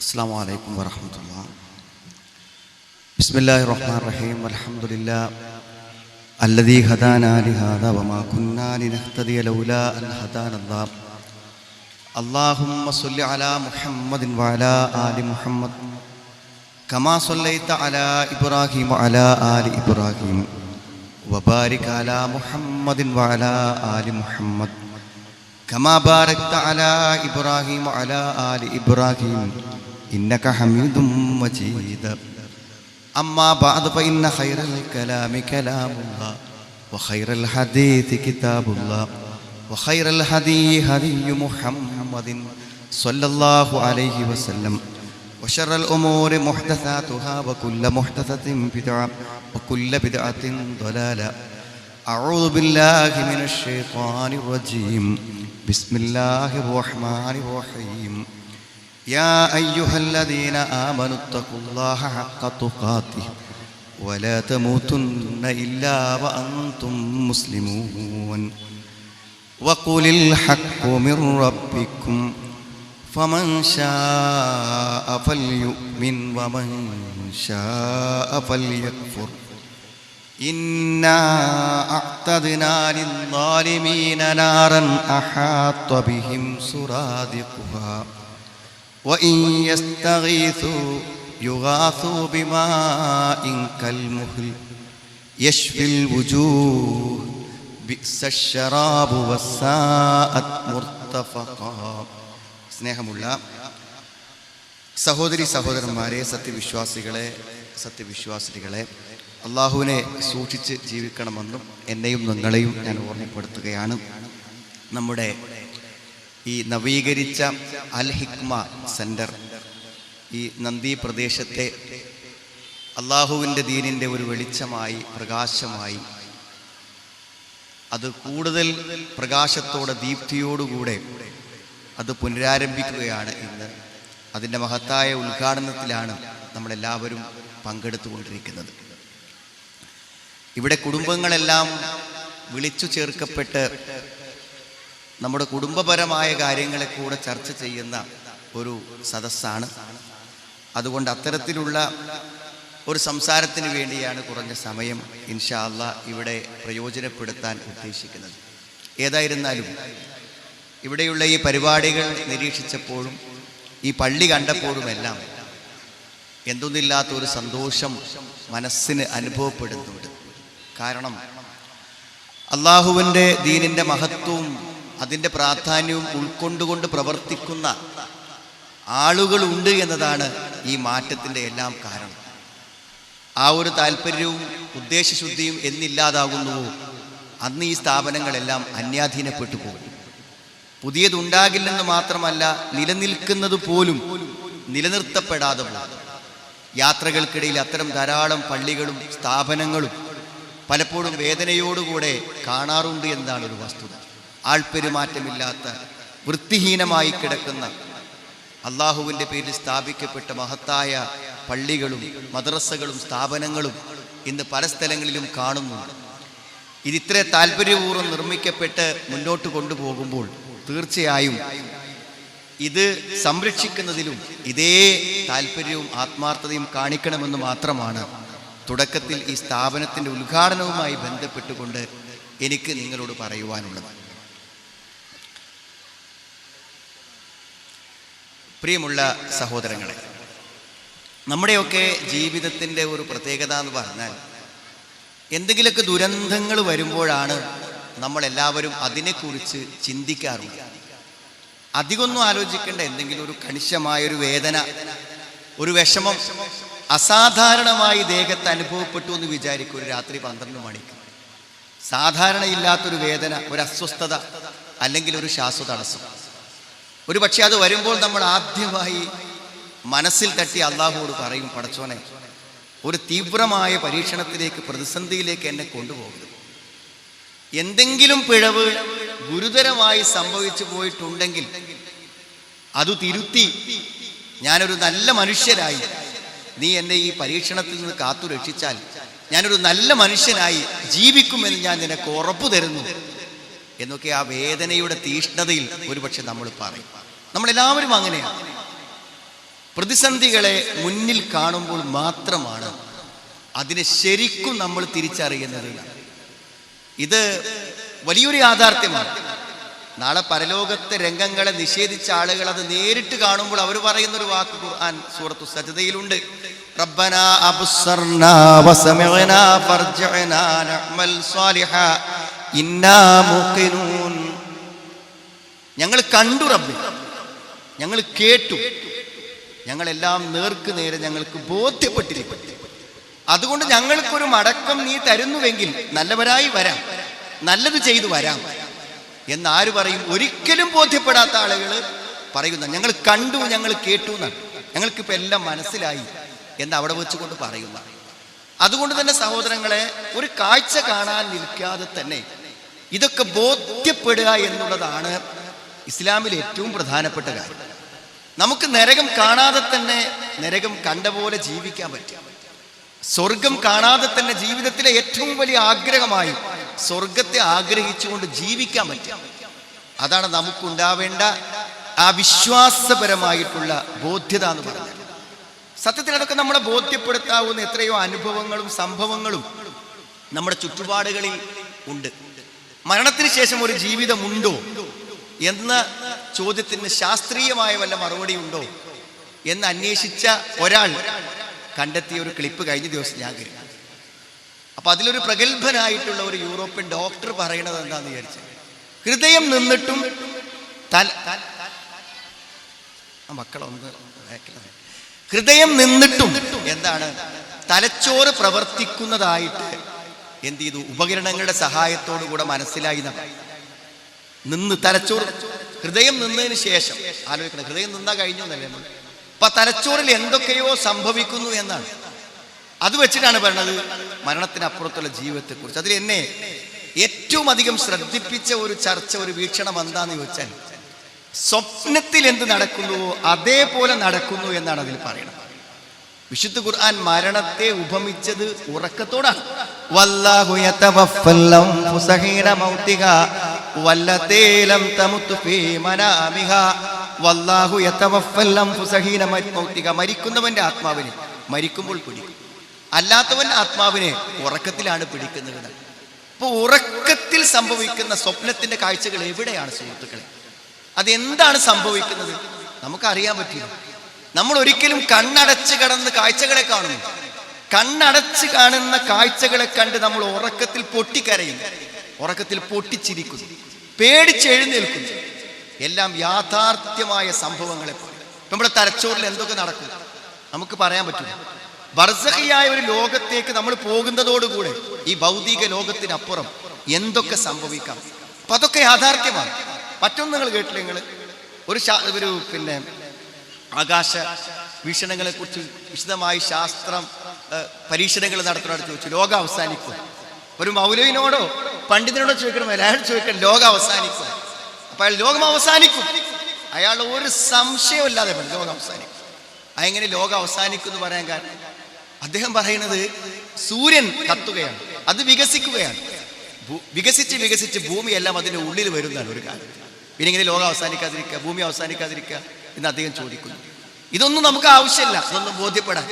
അസ്സലാമു അലൈക്കും വറഹ്മത്തുള്ളാഹി. ബിസ്മില്ലാഹിർ റഹ്മാനിർ റഹീം. അൽഹംദുലില്ലാഹി അല്ലദീ ഹദാനാ ലിഹാദാ വമാ കുന്നാ ലിനഹ്തദിയ ലൗലാ അൻ ഹദാനല്ലാഹ്. അല്ലാഹുമ്മ സ്വല്ലി അലാ മുഹമ്മദിൻ വഅലാ ആലി മുഹമ്മദ് കമാ സ്വല്ലൈത അലാ ഇബ്രാഹീം വഅലാ ആലി ഇബ്രാഹീം വബാരിക് അലാ മുഹമ്മദിൻ വഅലാ ആലി മുഹമ്മദ് കമാ ബാരക്ത അലാ ഇബ്രാഹീം വഅലാ ആലി ഇബ്രാഹീം ഇന്നക ഹമീദും മജീദ്. അമ്മാ ബഅദ് ഫഇന്ന ഖൈറൽ കലാമി കലാമുല്ലാഹ് വഖൈറൽ ഹദീഥി കിതാബുല്ലാഹ് വഖൈറൽ ഹദീ ഹദിയ്യു മുഹമ്മദിൻ സ്വല്ലല്ലാഹു അലൈഹി വസല്ലം വശറൽ ഉമൂരി മുഹ്ദസാതുഹാ വകുല്ല മുഹ്ദസത്തിൻ ബിദ്അ വകുല്ല ബിദ്അത്തിൻ ളലാല. അഊദു ബില്ലാഹി മിനശ് ശൈത്വാനിർ റജീം. ബിസ്മില്ലാഹിർ റഹ്മാനിർ റഹീം. യാ അയ്യുഹല്ലദീന ആമനു തഖുല്ലാഹ ഹഖ്ക തുഖാതിഹി വലാ തമൂതുന്ന ഇല്ലാ വഅൻതും മുസ്ലിമൂൻ. വഖുലിൽ ഹഖ്ഖു മിർ റബ്ബിക്കും ഫമൻ ശാഅ ഫൽയുമിൻ വമൻ ശാഅ ഫൽയക്ഫുർ. ഇന്നാ അഅ്തദ്നാ ലിദ്ദാലിമീന നാറൻ അഹാത്ത ബിഹിം സുറാദിഖുഹാ വഇൻ യസ്തഗീഥൂ യുഗാഥൂ ബിമാഇൻ കൽമുഹ്ൽ യശ്ഫിൽ വുജൂഹ് ബിഅ്സശ് ശറാബു വസ്സാഅത് മുർതഫഖാ. സ്നേഹമുള്ള സഹോദരി സഹോദരന്മാരെ, സത്യവിശ്വാസികളെ, അള്ളാഹുവിനെ സൂക്ഷിച്ച് ജീവിക്കണമെന്നും എന്നെയും നിങ്ങളെയും ഞാൻ ഓർമ്മപ്പെടുത്തുകയാണ്. നമ്മുടെ ഈ നവീകരിച്ച അൽ ഹിക്മ സെൻറ്റർ ഈ നന്ദി പ്രദേശത്തെ അള്ളാഹുവിൻ്റെ ദീനിൻ്റെ ഒരു വെളിച്ചമായി, പ്രകാശമായി, അത് കൂടുതൽ പ്രകാശത്തോടെ ദീപ്തിയോടുകൂടെ അത് പുനരാരംഭിക്കുകയാണ് ഇന്ന്. അതിൻ്റെ മഹത്തായ ഉദ്ഘാടനത്തിലാണ് നമ്മളെല്ലാവരും പങ്കെടുത്തുകൊണ്ടിരിക്കുന്നത്. ഇവിടെ കുടുംബങ്ങളെല്ലാം വിളിച്ചു ചേർക്കപ്പെട്ട് നമ്മുടെ കുടുംബപരമായ കാര്യങ്ങളെ കൂടെ ചർച്ച ചെയ്യുന്ന ഒരു സദസ്സാണ്. അതുകൊണ്ട് അത്തരത്തിലുള്ള ഒരു സംസാരത്തിന് വേണ്ടിയാണ് കുറഞ്ഞ സമയം ഇൻഷാ അല്ലാഹ് ഇവിടെ പ്രയോജനപ്പെടുത്താൻ ഉദ്ദേശിക്കുന്നത്. ഏതായിരുന്നാലും ഇവിടെയുള്ള ഈ പരിപാടികൾ നിരീക്ഷിച്ചപ്പോഴും ഈ പള്ളി കണ്ടപ്പോഴുമെല്ലാം എന്തൊന്നില്ലാത്തൊരു സന്തോഷം മനസ്സിന് അനുഭവപ്പെടുന്നുണ്ട്. കാരണം അള്ളാഹുവിൻ്റെ ദീനിൻ്റെ മഹത്വവും അതിൻ്റെ പ്രാധാന്യവും ഉൾക്കൊണ്ടുകൊണ്ട് പ്രവർത്തിക്കുന്ന ആളുകളുണ്ട് എന്നതാണ് ഈ മാറ്റത്തിൻ്റെ എല്ലാം കാരണം. ആ ഒരു താല്പര്യവും ഉദ്ദേശശുദ്ധിയും എന്നില്ലാതാകുന്നുവോ അന്ന് ഈ സ്ഥാപനങ്ങളെല്ലാം അന്യാധീനപ്പെട്ടു പോകും. പുതിയതുണ്ടാകില്ലെന്ന് മാത്രമല്ല, നിലനിൽക്കുന്നത് പോലും നിലനിർത്തപ്പെടാതെ പോകും. യാത്രകൾക്കിടയിൽ അത്തരം ധാരാളം പള്ളികളും സ്ഥാപനങ്ങളും പലപ്പോഴും വേദനയോടുകൂടെ കാണാറുണ്ട് എന്നതാണ് ഒരു വസ്തുത. ആൾപ്പെരുമാറ്റമില്ലാത്ത, വൃത്തിഹീനമായി കിടക്കുന്ന, അള്ളാഹുവിൻ്റെ പേരിൽ സ്ഥാപിക്കപ്പെട്ട മഹത്തായ പള്ളികളും മദ്രസകളും സ്ഥാപനങ്ങളും ഇന്ന് പല സ്ഥലങ്ങളിലും കാണുന്നുണ്ട്. ഇതിത്ര താല്പര്യപൂർവ്വം നിർമ്മിക്കപ്പെട്ട് മുന്നോട്ട് കൊണ്ടുപോകുമ്പോൾ തീർച്ചയായും ഇത് സംരക്ഷിക്കുന്നതിലും ഇതേ താല്പര്യവും ആത്മാർത്ഥതയും കാണിക്കണമെന്ന് മാത്രമാണ് തുടക്കത്തിൽ ഈ സ്ഥാപനത്തിൻ്റെ ഉദ്ഘാടനവുമായി ബന്ധപ്പെട്ടുകൊണ്ട് എനിക്ക് നിങ്ങളോട് പറയുവാനുള്ളത്. പ്രിയമുള്ള സഹോദരങ്ങളെ, നമ്മുടെയൊക്കെ ജീവിതത്തിൻ്റെ ഒരു പ്രത്യേകത എന്ന് പറഞ്ഞാൽ എന്തെങ്കിലുമൊക്കെ ദുരന്തങ്ങൾ വരുമ്പോഴാണ് നമ്മളെല്ലാവരും അതിനെക്കുറിച്ച് ചിന്തിക്കാറുണ്ട്. അധികമൊന്നും ആലോചിക്കേണ്ട, എന്തെങ്കിലും ഒരു കണിശമായൊരു വേദന, ഒരു വിഷമം അസാധാരണമായി ദേഹത്ത് അനുഭവപ്പെട്ടു എന്ന് വിചാരിക്കും. ഒരു രാത്രി 12 മണിക്ക് സാധാരണയില്ലാത്തൊരു വേദന, ഒരു അസ്വസ്ഥത, അല്ലെങ്കിൽ ഒരു ശ്വാസതടസ്സം. ഒരു പക്ഷെ അത് വരുമ്പോൾ നമ്മൾ ആദ്യമായി മനസ്സിൽ തട്ടി അള്ളാഹുവോട് പറയും, പടച്ചോനെ, ഒരു തീവ്രമായ പരീക്ഷണത്തിലേക്ക്, പ്രതിസന്ധിയിലേക്ക് എന്നെ കൊണ്ടുപോകുന്നു. എന്തെങ്കിലും പിഴവ് ഗുരുതരമായി സംഭവിച്ചു പോയിട്ടുണ്ടെങ്കിൽ അത് തിരുത്തി ഞാനൊരു നല്ല മനുഷ്യരായി, നീ എന്നെ ഈ പരീക്ഷണത്തിൽ നിന്ന് കാത്തു രക്ഷിച്ചാൽ ഞാനൊരു നല്ല മനുഷ്യനായി ജീവിക്കുമെന്ന് ഞാൻ നിനക്ക് ഉറപ്പു തരുന്നു എന്നൊക്കെ ആ വേദനയുടെ തീഷ്ണതയിൽ ഒരുപക്ഷെ നമ്മൾ പറയും. നമ്മളെല്ലാവരും അങ്ങനെയാണ്. പ്രതിസന്ധികളെ മുന്നിൽ കാണുമ്പോൾ മാത്രമാണ് അതിനെ ശരിക്കും നമ്മൾ തിരിച്ചറിയുന്നത്. ഇത് വലിയൊരു യാഥാർത്ഥ്യമാണ്. നാളെ പരലോകത്തെ രംഗങ്ങളെ നിഷേധിച്ച ആളുകൾ അത് നേരിട്ട് കാണുമ്പോൾ അവർ പറയുന്നൊരു വാക്ക് ഖുർആൻ സൂറത്തു സജ്ദയിലുണ്ട്. റബ്ബനാ അബ്സർനാ വസമിഅനാ ഫർജിഅനാ നഅമൽ സ്വാലിഹാ ഇന്നാ മുഖിനൂൻ. ഞങ്ങൾ കണ്ടു റബ്ബേ, ഞങ്ങൾ കേട്ടു, ഞങ്ങളെല്ലാം നേർക്ക് നേരെ ഞങ്ങൾക്ക് ബോധ്യപ്പെട്ടിരിക്കും. അതുകൊണ്ട് ഞങ്ങൾക്കൊരു മടക്കം നീ തരുന്നുവെങ്കിൽ നല്ലവരായി വരാം, നല്ലത് ചെയ്തു വരാം എന്നാര് പറയും? ഒരിക്കലും ബോധ്യപ്പെടാത്ത ആളുകൾ പറയുന്ന ഞങ്ങൾ കണ്ടു, ഞങ്ങൾ കേട്ടു എന്നാണ്, ഞങ്ങൾക്കിപ്പോൾ എല്ലാം മനസ്സിലായി എന്ന് അവിടെ വെച്ചുകൊണ്ട് പറയുന്ന. അതുകൊണ്ട് തന്നെ സഹോദരങ്ങളെ, ഒരു കാഴ്ച കാണാൻ നിൽക്കാതെ തന്നെ ഇതൊക്കെ ബോധ്യപ്പെടുക എന്നുള്ളതാണ് ഇസ്ലാമിൽ ഏറ്റവും പ്രധാനപ്പെട്ട കാര്യം. നമുക്ക് നരകം കാണാതെ തന്നെ നരകം കണ്ട പോലെ ജീവിക്കാൻ പറ്റും. സ്വർഗം കാണാതെ തന്നെ ജീവിതത്തിലെ ഏറ്റവും വലിയ ആഗ്രഹമായി സ്വർഗത്തെ ആഗ്രഹിച്ചുകൊണ്ട് ജീവിക്കാൻ പറ്റും. അതാണ് നമുക്കുണ്ടാവേണ്ട ആ വിശ്വാസപരമായിട്ടുള്ള ബോധ്യത എന്ന് പറഞ്ഞാൽ. സത്യത്തിൽ അതൊക്കെ നമ്മളെ ബോധ്യപ്പെടുത്താവുന്ന എത്രയോ അനുഭവങ്ങളും സംഭവങ്ങളും നമ്മുടെ ചുറ്റുപാടുകളിൽ ഉണ്ട്. മരണത്തിന് ശേഷം ഒരു ജീവിതമുണ്ടോ എന്ന ചോദ്യത്തിന് ശാസ്ത്രീയമായ വല്ല മറുപടി ഉണ്ടോ എന്ന് അന്വേഷിച്ച ഒരാൾ കണ്ടെത്തിയ ഒരു ക്ലിപ്പ് കഴിഞ്ഞ ദിവസം ഞാൻ കേട്ടു. അപ്പൊ അതിലൊരു പ്രഗത്ഭനായിട്ടുള്ള ഒരു യൂറോപ്യൻ ഡോക്ടർ പറയണത് എന്താന്ന് വിചാരിച്ചു, ഹൃദയം നിന്നിട്ടും ഹൃദയം നിന്നിട്ടും എന്താണ് തലച്ചോറ് പ്രവർത്തിക്കുന്നതായിട്ട് എന്ത് ചെയ്തു, ഉപകരണങ്ങളുടെ സഹായത്തോടു കൂടെ മനസ്സിലായി. നിന്ന് തലച്ചോറ് ഹൃദയം നിന്നതിന് ശേഷം ആലോചിക്കണം, ഹൃദയം നിന്നാ കഴിഞ്ഞു എന്നല്ലേ നമ്മൾ. അപ്പൊ തലച്ചോറിൽ എന്തൊക്കെയോ സംഭവിക്കുന്നു എന്നാണ്. അത് വെച്ചിട്ടാണ് പറയുന്നത് മരണത്തിനപ്പുറത്തുള്ള ജീവിതത്തെക്കുറിച്ച്. അതിൽ എന്നെ ഏറ്റവും അധികം ശ്രദ്ധിപ്പിച്ച ഒരു ചർച്ച, ഒരു വീക്ഷണം എന്താന്ന് ചോദിച്ചാൽ, സ്വപ്നത്തിൽ എന്ത് നടക്കുന്നുവോ അതേപോലെ നടക്കുന്നു എന്നാണ് അതിൽ പറയുന്നത്. വിശുദ്ധ ഖുർആൻ മരണത്തെ ഉപമിച്ചത് ഉറക്കത്തോടാണ്. വല്ലാഹു യതവഫൽ അൻഫുസ ഹീന മൗതിഹാ വല്ലതീ ലം തമുത് ഫീ മനാമിഹാ വല്ലാഹു യതവഫൽ അൻഫുസ ഹീന മൗതിഹാ. മരിക്കുന്നവന്റെ ആത്മാവിനെ മരിക്കുമ്പോൾ പിടിക്കും, അല്ലാത്തവന്റെ ആത്മാവിനെ ഉറക്കത്തിലാണ് പിടിക്കുന്നത്. അപ്പോൾ ഉറക്കത്തിൽ സംഭവിക്കുന്ന സ്വപ്നത്തിന്റെ കാഴ്ചകൾ എവിടെയാണ് സുഹൃത്തുക്കളെ? അതെന്താണ് സംഭവിക്കുന്നത് നമുക്കറിയാൻ പറ്റില്ല. നമ്മൾ ഒരിക്കലും കണ്ണടച്ച് കിടന്ന് കാഴ്ചകളെ കാണുന്നു. കണ്ണടച്ച് കാണുന്ന കാഴ്ചകളെ കണ്ട് നമ്മൾ ഉറക്കത്തിൽ പൊട്ടിക്കരയുന്നു, ഉറക്കത്തിൽ പൊട്ടിച്ചിരിക്കുന്നു, പേടിച്ചെഴുന്നേൽക്കുന്നു. എല്ലാം യാഥാർത്ഥ്യമായ സംഭവങ്ങളെ പോലെ. നമ്മുടെ തലച്ചോറിൽ എന്തൊക്കെ നടക്കും നമുക്ക് പറയാൻ പറ്റില്ല. ബർസഖിയായ ഒരു ലോകത്തേക്ക് നമ്മൾ പോകുന്നതോടുകൂടെ ഈ ഭൗതിക ലോകത്തിനപ്പുറം എന്തൊക്കെ സംഭവിക്കാം, അപ്പൊ അതൊക്കെ യാഥാർത്ഥ്യമാണ്. മറ്റൊന്ന് നിങ്ങൾ കേട്ടില്ല, നിങ്ങൾ ഒരു പിന്നെ ആകാശ വീക്ഷണങ്ങളെ കുറിച്ച് വിശദമായി ശാസ്ത്രം പരീക്ഷണങ്ങൾ നടത്തുന്നവരോട് ചോദിച്ചു, ലോകം അവസാനിക്കും. ഒരു മൗലവിനോടോ പണ്ഡിതനോടോ ചോദിക്കണം, അയാൾ ചോദിക്കണം ലോകം അവസാനിക്കും. അപ്പൊ അയാൾ ലോകം അവസാനിക്കും, അയാൾ ഒരു സംശയമില്ലാതെ ലോകം അവസാനിക്കും. അതെങ്ങനെ ലോകം അവസാനിക്കും എന്ന് പറയാൻ കാരണം, അദ്ദേഹം പറയുന്നത് സൂര്യൻ കത്തുകയാണ്, അത് വികസിക്കുകയാണ്, വികസിച്ച് വികസിച്ച് ഭൂമിയെല്ലാം അതിൻ്റെ ഉള്ളിൽ വരുന്നതാണ് ഒരു കാര്യം. പിന്നെ ഇങ്ങനെ ലോകം അവസാനിക്കാതിരിക്കുക, ഭൂമി അവസാനിക്കാതിരിക്കുക എന്ന് അദ്ദേഹം ചോദിക്കുന്നു. ഇതൊന്നും നമുക്ക് ആവശ്യമില്ല, ഇതൊന്നും ബോധ്യപ്പെടാൻ.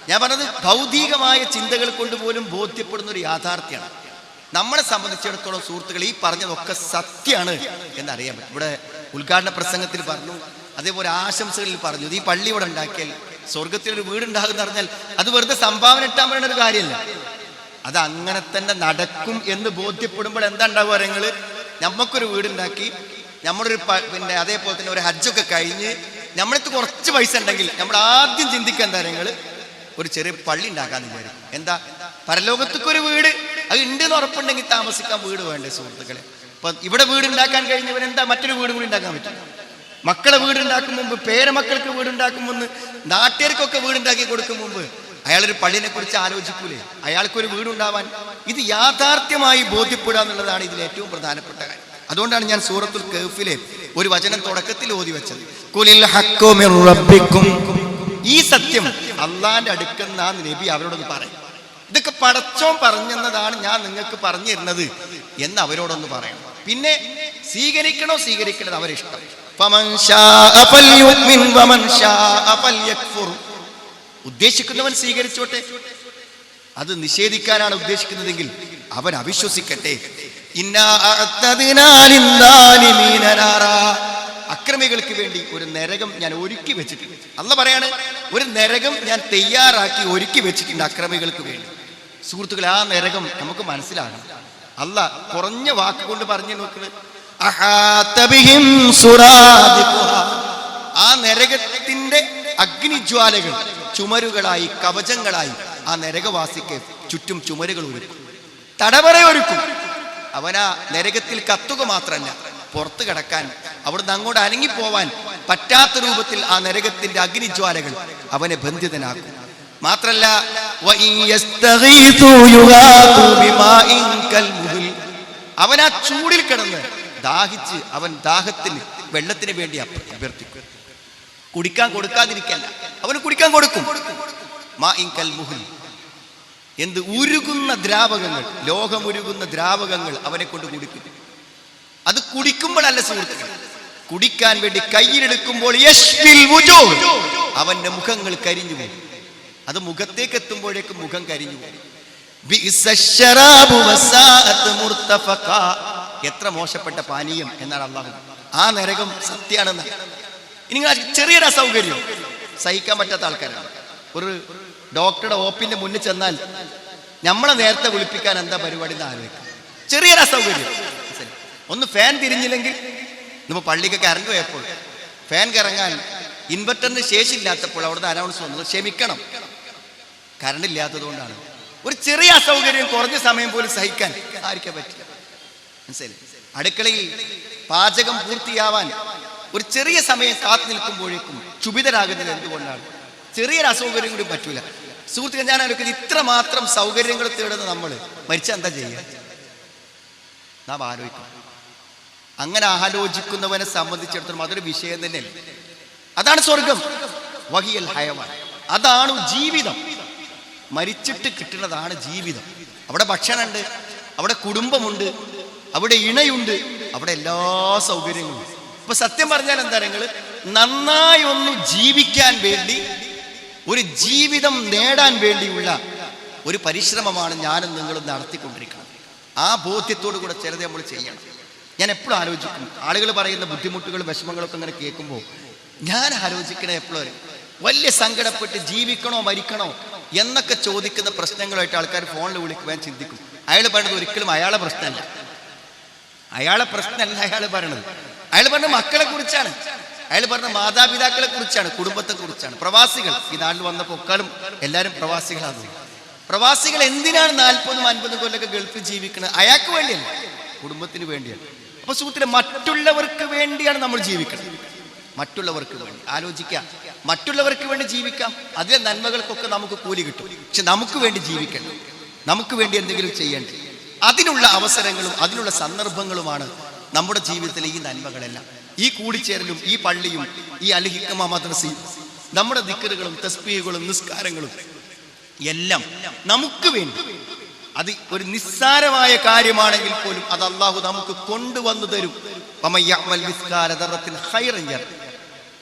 ഞാൻ പറഞ്ഞത് ഭൗതികമായ ചിന്തകൾ കൊണ്ട് പോലും ബോധ്യപ്പെടുന്ന ഒരു യാഥാർത്ഥ്യമാണ്. നമ്മളെ സംബന്ധിച്ചിടത്തോളം സുഹൃത്തുക്കൾ, ഈ പറഞ്ഞതൊക്കെ സത്യമാണ് എന്നറിയാൻ പറ്റും. ഇവിടെ ഉദ്ഘാടന പ്രസംഗത്തിൽ പറഞ്ഞു, അതേപോലെ ആശംസകളിൽ പറഞ്ഞു, ഈ പള്ളി ഇവിടെ ഉണ്ടാക്കിയാൽ സ്വർഗത്തിലൊരു വീടുണ്ടാകുന്ന പറഞ്ഞാൽ അത് വെറുതെ സംഭാവന ഇട്ടാൻ പറയുന്ന ഒരു കാര്യമല്ല. അത് അങ്ങനെ തന്നെ നടക്കും എന്ന് ബോധ്യപ്പെടുമ്പോൾ എന്താ ഉണ്ടാവുക? നിങ്ങൾ നമുക്കൊരു വീടുണ്ടാക്കി, നമ്മളൊരു പിന്നെ അതേപോലെ തന്നെ ഒരു ഹജ്ജൊക്കെ കഴിഞ്ഞ് നമ്മളടുത്ത് കുറച്ച് പൈസ ഉണ്ടെങ്കിൽ നമ്മൾ ആദ്യം ചിന്തിക്കുക എന്താ, നിങ്ങൾ ഒരു ചെറിയ പള്ളി ഉണ്ടാക്കാന്ന് വിചാരിക്കും. എന്താ, പരലോകത്തേക്കൊരു വീട് അത് ഉണ്ട് എന്ന് ഉറപ്പുണ്ടെങ്കിൽ താമസിക്കാൻ വീട് വേണ്ടേ സുഹൃത്തുക്കളെ? അപ്പൊ ഇവിടെ വീടുണ്ടാക്കാൻ കഴിഞ്ഞവരെന്താ മറ്റൊരു വീട് കൂടി ഉണ്ടാക്കാൻ പറ്റും? മക്കളെ വീടുണ്ടാക്കും മുമ്പ്, പേരമക്കൾക്ക് വീടുണ്ടാക്കും മുമ്പ്, നാട്ടുകാർക്കൊക്കെ വീടുണ്ടാക്കി കൊടുക്കും മുമ്പ് അയാളൊരു പള്ളിനെ കുറിച്ച് ആലോചിക്കൂലേ? അയാൾക്കൊരു വീടുണ്ടാവാൻ ഇത് യാഥാർത്ഥ്യമായി ബോധ്യപ്പെടുക എന്നുള്ളതാണ് ഇതിൽ ഏറ്റവും പ്രധാനപ്പെട്ട കാര്യം. അതുകൊണ്ടാണ് ഞാൻ സൂറത്തുൽ കഹ്ഫിലെ ഒരു വചനം തുടക്കത്തിൽ ഓതി വെച്ചത്, ഖുലിൽ ഹഖ്ഖു മിർ റബ്ബിക്കും. ഈ സത്യം അള്ളാന്റെ അടുക്കുന്ന നബി അവരോടൊന്ന് പറയും, ഇതൊക്കെ പടച്ചോൻ പറഞ്ഞെന്നതാണ് ഞാൻ നിങ്ങൾക്ക് പറഞ്ഞു തരുന്നത് എന്ന് അവരോടൊന്ന് പറയണം. പിന്നെ സ്വീകരിക്കണോ സ്വീകരിക്കണത് അവരിഷ്ടം. ഫമൻ ശാഅ ഫൽയുമിൻ വമൻ ശാഅ ഫൽയക്ഫുർ. ഉദ്ദേശിക്കുന്നവൻ സ്വീകരിച്ചോട്ടെ, അത് നിഷേധിക്കാനാണ് ഉദ്ദേശിക്കുന്നതെങ്കിൽ അവൻ അവിശ്വസിക്കട്ടെ. ഇന്നാ അഅ്തദ്നാ ലിദ്ദാലിമീന നാറാ. അക്രമികൾക്ക് വേണ്ടി ഒരു നരകം ഞാൻ ഒരുക്കി വെച്ചിട്ടുണ്ട്. അല്ലാഹ് പറയാണ്, ഒരു നരകം ഞാൻ തയ്യാറാക്കി ഒരുക്കി വെച്ചിട്ടുണ്ട് അക്രമികൾക്ക് വേണ്ടി. സുഹൃത്തുക്കളെ, ആ നരകം നമുക്ക് മനസ്സിലാകണം. അല്ലാഹ് കുറഞ്ഞ വാക്കുകൊണ്ട് പറഞ്ഞു നോക്കുന്നത്, അഹാത ബിഹിം സുറാദിഖുഹാ. ആ നരകത്തിന്റെ അഗ്നിജ്വാലകൾ ചുമരുകളായി, കവചങ്ങളായി ആ നരകവാസിക്ക് ചുറ്റും ചുമരുകൾ ഒരുക്കും, തടവറ ഒരുക്കും. അവനാ നരകത്തിൽ കത്തുക മാത്രമല്ല, പുറത്തു കിടക്കാൻ, അവിടുന്ന് അങ്ങോട്ട് അനങ്ങിപ്പോവാൻ പറ്റാത്ത രൂപത്തിൽ ആ നരകത്തിന്റെ അഗ്നിജ്വാലകൾ അവനെ ബന്ധിതനാക്കും. മാത്രല്ല, അവൻ ആ ചൂടിൽ കിടന്ന് ദാഹിച്ച് അവൻ ദാഹത്തിന് വെള്ളത്തിന് വേണ്ടി അഭ്യർത്ഥിക്കും. കുടിക്കാൻ കൊടുക്കാതിരിക്കല്ല, അവന് കുടിക്കാൻ കൊടുക്കും. എന്ത് ഉരുകുന്ന ദ്രാവകങ്ങൾ, ലോകമുരുകുന്ന ദ്രാവകങ്ങൾ അവനെ കൊണ്ട് കുടിക്കും. അത് കുടിക്കുമ്പോഴല്ല സുഹൃത്തുക്കൾ, കുടിക്കാൻ വേണ്ടി കയ്യിലെടുക്കുമ്പോൾ അവന്റെ മുഖങ്ങൾ കരിഞ്ഞു പോകും. അത് മുഖത്തേക്ക് എത്തുമ്പോഴേക്കും മുഖം കരിഞ്ഞു പോകും. എത്ര മോശപ്പെട്ട പാനീയം എന്നാണ് അള്ളാഹു. ആ നരകം സത്യാണെന്ന്. ഇനി ചെറിയൊരു അസൗകര്യം സഹിക്കാൻ പറ്റാത്ത ആൾക്കാരാണ്. ഒരു ഡോക്ടറുടെ ഓപ്പിന്റെ മുന്നിൽ ചെന്നാൽ നമ്മളെ നേരത്തെ വിളിപ്പിക്കാൻ എന്താ പരിപാടി എന്ന് ആലോചിക്കും. ചെറിയൊരു അസൗകര്യം, ഒന്ന് ഫാൻ തിരിഞ്ഞില്ലെങ്കിൽ, നമ്മൾ പള്ളിക്ക് കറണ്ട് പോയപ്പോൾ ഫാൻ കറങ്ങാൻ ഇൻവെർട്ടറിന് ശേഷിയില്ലാത്തപ്പോൾ അവിടുന്ന് അനൗൺസ് വന്നത്, ക്ഷമിക്കണം കറണ്ട് ഇല്ലാത്തത് കൊണ്ടാണ്. ഒരു ചെറിയ അസൗകര്യം കുറഞ്ഞ സമയം പോലും സഹിക്കാൻ ആർക്കാൻ പറ്റില്ല. മനസ്സിലായി? അടുക്കളയിൽ പാചകം പൂർത്തിയാവാൻ ഒരു ചെറിയ സമയം കാത്തു നിൽക്കുമ്പോഴേക്കും ക്ഷുഭിതരാകുന്നത് എന്തുകൊണ്ടാണ്? ചെറിയൊരു അസൗകര്യം കൂടി പറ്റൂല. സുഹൃത്തുക്കൾ, ഞാൻ ആലോചിക്കുന്നത്, ഇത്ര മാത്രം സൗകര്യങ്ങൾ തേടുന്ന നമ്മൾ മരിച്ചാൽ എന്താ ചെയ്യുക? നാം ആലോചിക്കണം. അങ്ങനെ ആലോചിക്കുന്നവനെ സംബന്ധിച്ചിടത്തോളം അതൊരു വിഷയം തന്നെയല്ല. അതാണ് സ്വർഗം, വഹിയൽ ഹയവാൻ. അതാണ് ജീവിതം. മരിച്ചിട്ട് കിട്ടുന്നതാണ് ജീവിതം. അവിടെ ഭക്ഷണമുണ്ട്, അവിടെ കുടുംബമുണ്ട്, അവിടെ ഇണയുണ്ട്, അവിടെ എല്ലാ സൗകര്യങ്ങളും. ഇപ്പൊ സത്യം പറഞ്ഞാൽ എന്താ, നിങ്ങൾ നന്നായി ഒന്ന് ജീവിക്കാൻ വേണ്ടി, ഒരു ജീവിതം നേടാൻ വേണ്ടിയുള്ള ഒരു പരിശ്രമമാണ് ഞാനും നിങ്ങളും നടത്തിക്കൊണ്ടിരിക്കുന്നത്. ആ ബോധ്യത്തോടു കൂടെ ചിലത് നമ്മൾ ചെയ്യണം. ഞാൻ എപ്പോഴും ആലോചിക്കും, ആളുകൾ പറയുന്ന ബുദ്ധിമുട്ടുകളും വിഷമങ്ങളൊക്കെ ഇങ്ങനെ കേൾക്കുമ്പോൾ ഞാൻ ആലോചിക്കണേ, എപ്പോഴും വലിയ സങ്കടപ്പെട്ട് ജീവിക്കണോ മരിക്കണോ എന്നൊക്കെ ചോദിക്കുന്ന പ്രശ്നങ്ങളായിട്ട് ആൾക്കാർ ഫോണിൽ വിളിക്കുവാൻ ചിന്തിക്കും. അയാൾ പറയുന്നത് ഒരിക്കലും അയാളെ പ്രശ്നമല്ല, അയാളെ പ്രശ്നമല്ല അയാൾ പറയണത്. അയാൾ പറഞ്ഞ മക്കളെ കുറിച്ചാണ്, അയാൾ പറഞ്ഞ മാതാപിതാക്കളെ കുറിച്ചാണ്, കുടുംബത്തെ കുറിച്ചാണ്. പ്രവാസികൾ ഈ നാട്ടിൽ വന്നപ്പോൾ ഒക്കാളും എല്ലാവരും പ്രവാസികളാണ്. പ്രവാസികൾ എന്തിനാണ് 40-50 കൊല്ലൊക്കെ ഗൾഫിൽ ജീവിക്കുന്നത്? അയാൾക്ക് വേണ്ടിയല്ല, കുടുംബത്തിന് വേണ്ടിയാണ്. അപ്പൊ സുഹൃത്തിലെ, മറ്റുള്ളവർക്ക് വേണ്ടിയാണ് നമ്മൾ ജീവിക്കുന്നത്. മറ്റുള്ളവർക്ക് വേണ്ടി ആലോചിക്കാം, മറ്റുള്ളവർക്ക് വേണ്ടി ജീവിക്കാം. അതിലെ നന്മകൾക്കൊക്കെ നമുക്ക് കൂലി കിട്ടും. പക്ഷെ നമുക്ക് വേണ്ടി ജീവിക്കണം, നമുക്ക് വേണ്ടി എന്തെങ്കിലും ചെയ്യേണ്ടത്. അതിനുള്ള അവസരങ്ങളും അതിനുള്ള സന്ദർഭങ്ങളുമാണ് നമ്മുടെ ജീവിതത്തിലെ ഈ നന്മകളെല്ലാം. ഈ കൂടിച്ചേരലും ഈ പള്ളിയും ഈ അൽ ഹിക്മ മദ്രസയും നമ്മുടെ ദിക്റുകളും തസ്ബീഹുകളും നിസ്കാരങ്ങളും എല്ലാം നമുക്ക് വേണ്ടി. അത് ഒരു നിസ്സാരമായ കാര്യമാണെങ്കിൽ പോലും അത് അള്ളാഹു നമുക്ക് കൊണ്ടുവന്നു തരും.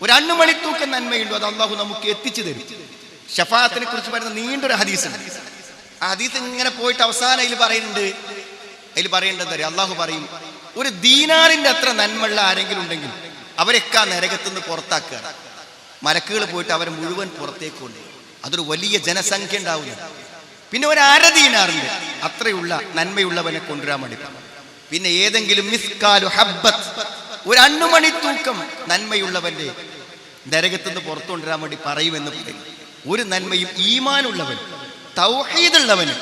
ഒരു അണ്ണുമണിത്തൂക്കം നന്മയുണ്ടോ അത് അള്ളാഹു നമുക്ക് എത്തിച്ചു തരും. ഷഫാഅത്തിനെ കുറിച്ച് പറയുന്ന നീണ്ടൊരു ഹദീസുണ്ട്. ആ ഹദീസ് ഇങ്ങനെ പോയിട്ട് അവസാനം അതിൽ പറയേണ്ടത് അള്ളാഹു പറയും, ഒരു ദീനാറിന്റെ അത്ര നന്മയുള്ള ആരെങ്കിലും ഉണ്ടെങ്കിൽ അവരൊക്കെ ആ നരകത്തുനിന്ന് പുറത്താക്കുക. മലക്കുകൾ പോയിട്ട് അവരെ മുഴുവൻ പുറത്തേക്ക് കൊണ്ടുപോകും. അതൊരു വലിയ ജനസംഖ്യ ഉണ്ടാവുന്നു. പിന്നെ ഒരു 1/2 ദീനാറിന്റെ അത്രയുള്ള നന്മയുള്ളവനെ കൊണ്ടുവരാൻ വേണ്ടി. പിന്നെ ഏതെങ്കിലും മിസ്കാലു ഹബ്ബത്ത്, ഒരു അണ്ണുമണിത്തൂക്കം നന്മയുള്ളവന്റെ നരകത്തുനിന്ന് പുറത്തു കൊണ്ടുവരാൻ വേണ്ടി പറയുമെന്ന് പറയും. ഒരു നന്മയും ഈമാനുള്ളവൻ തൗഹീദുള്ളവന്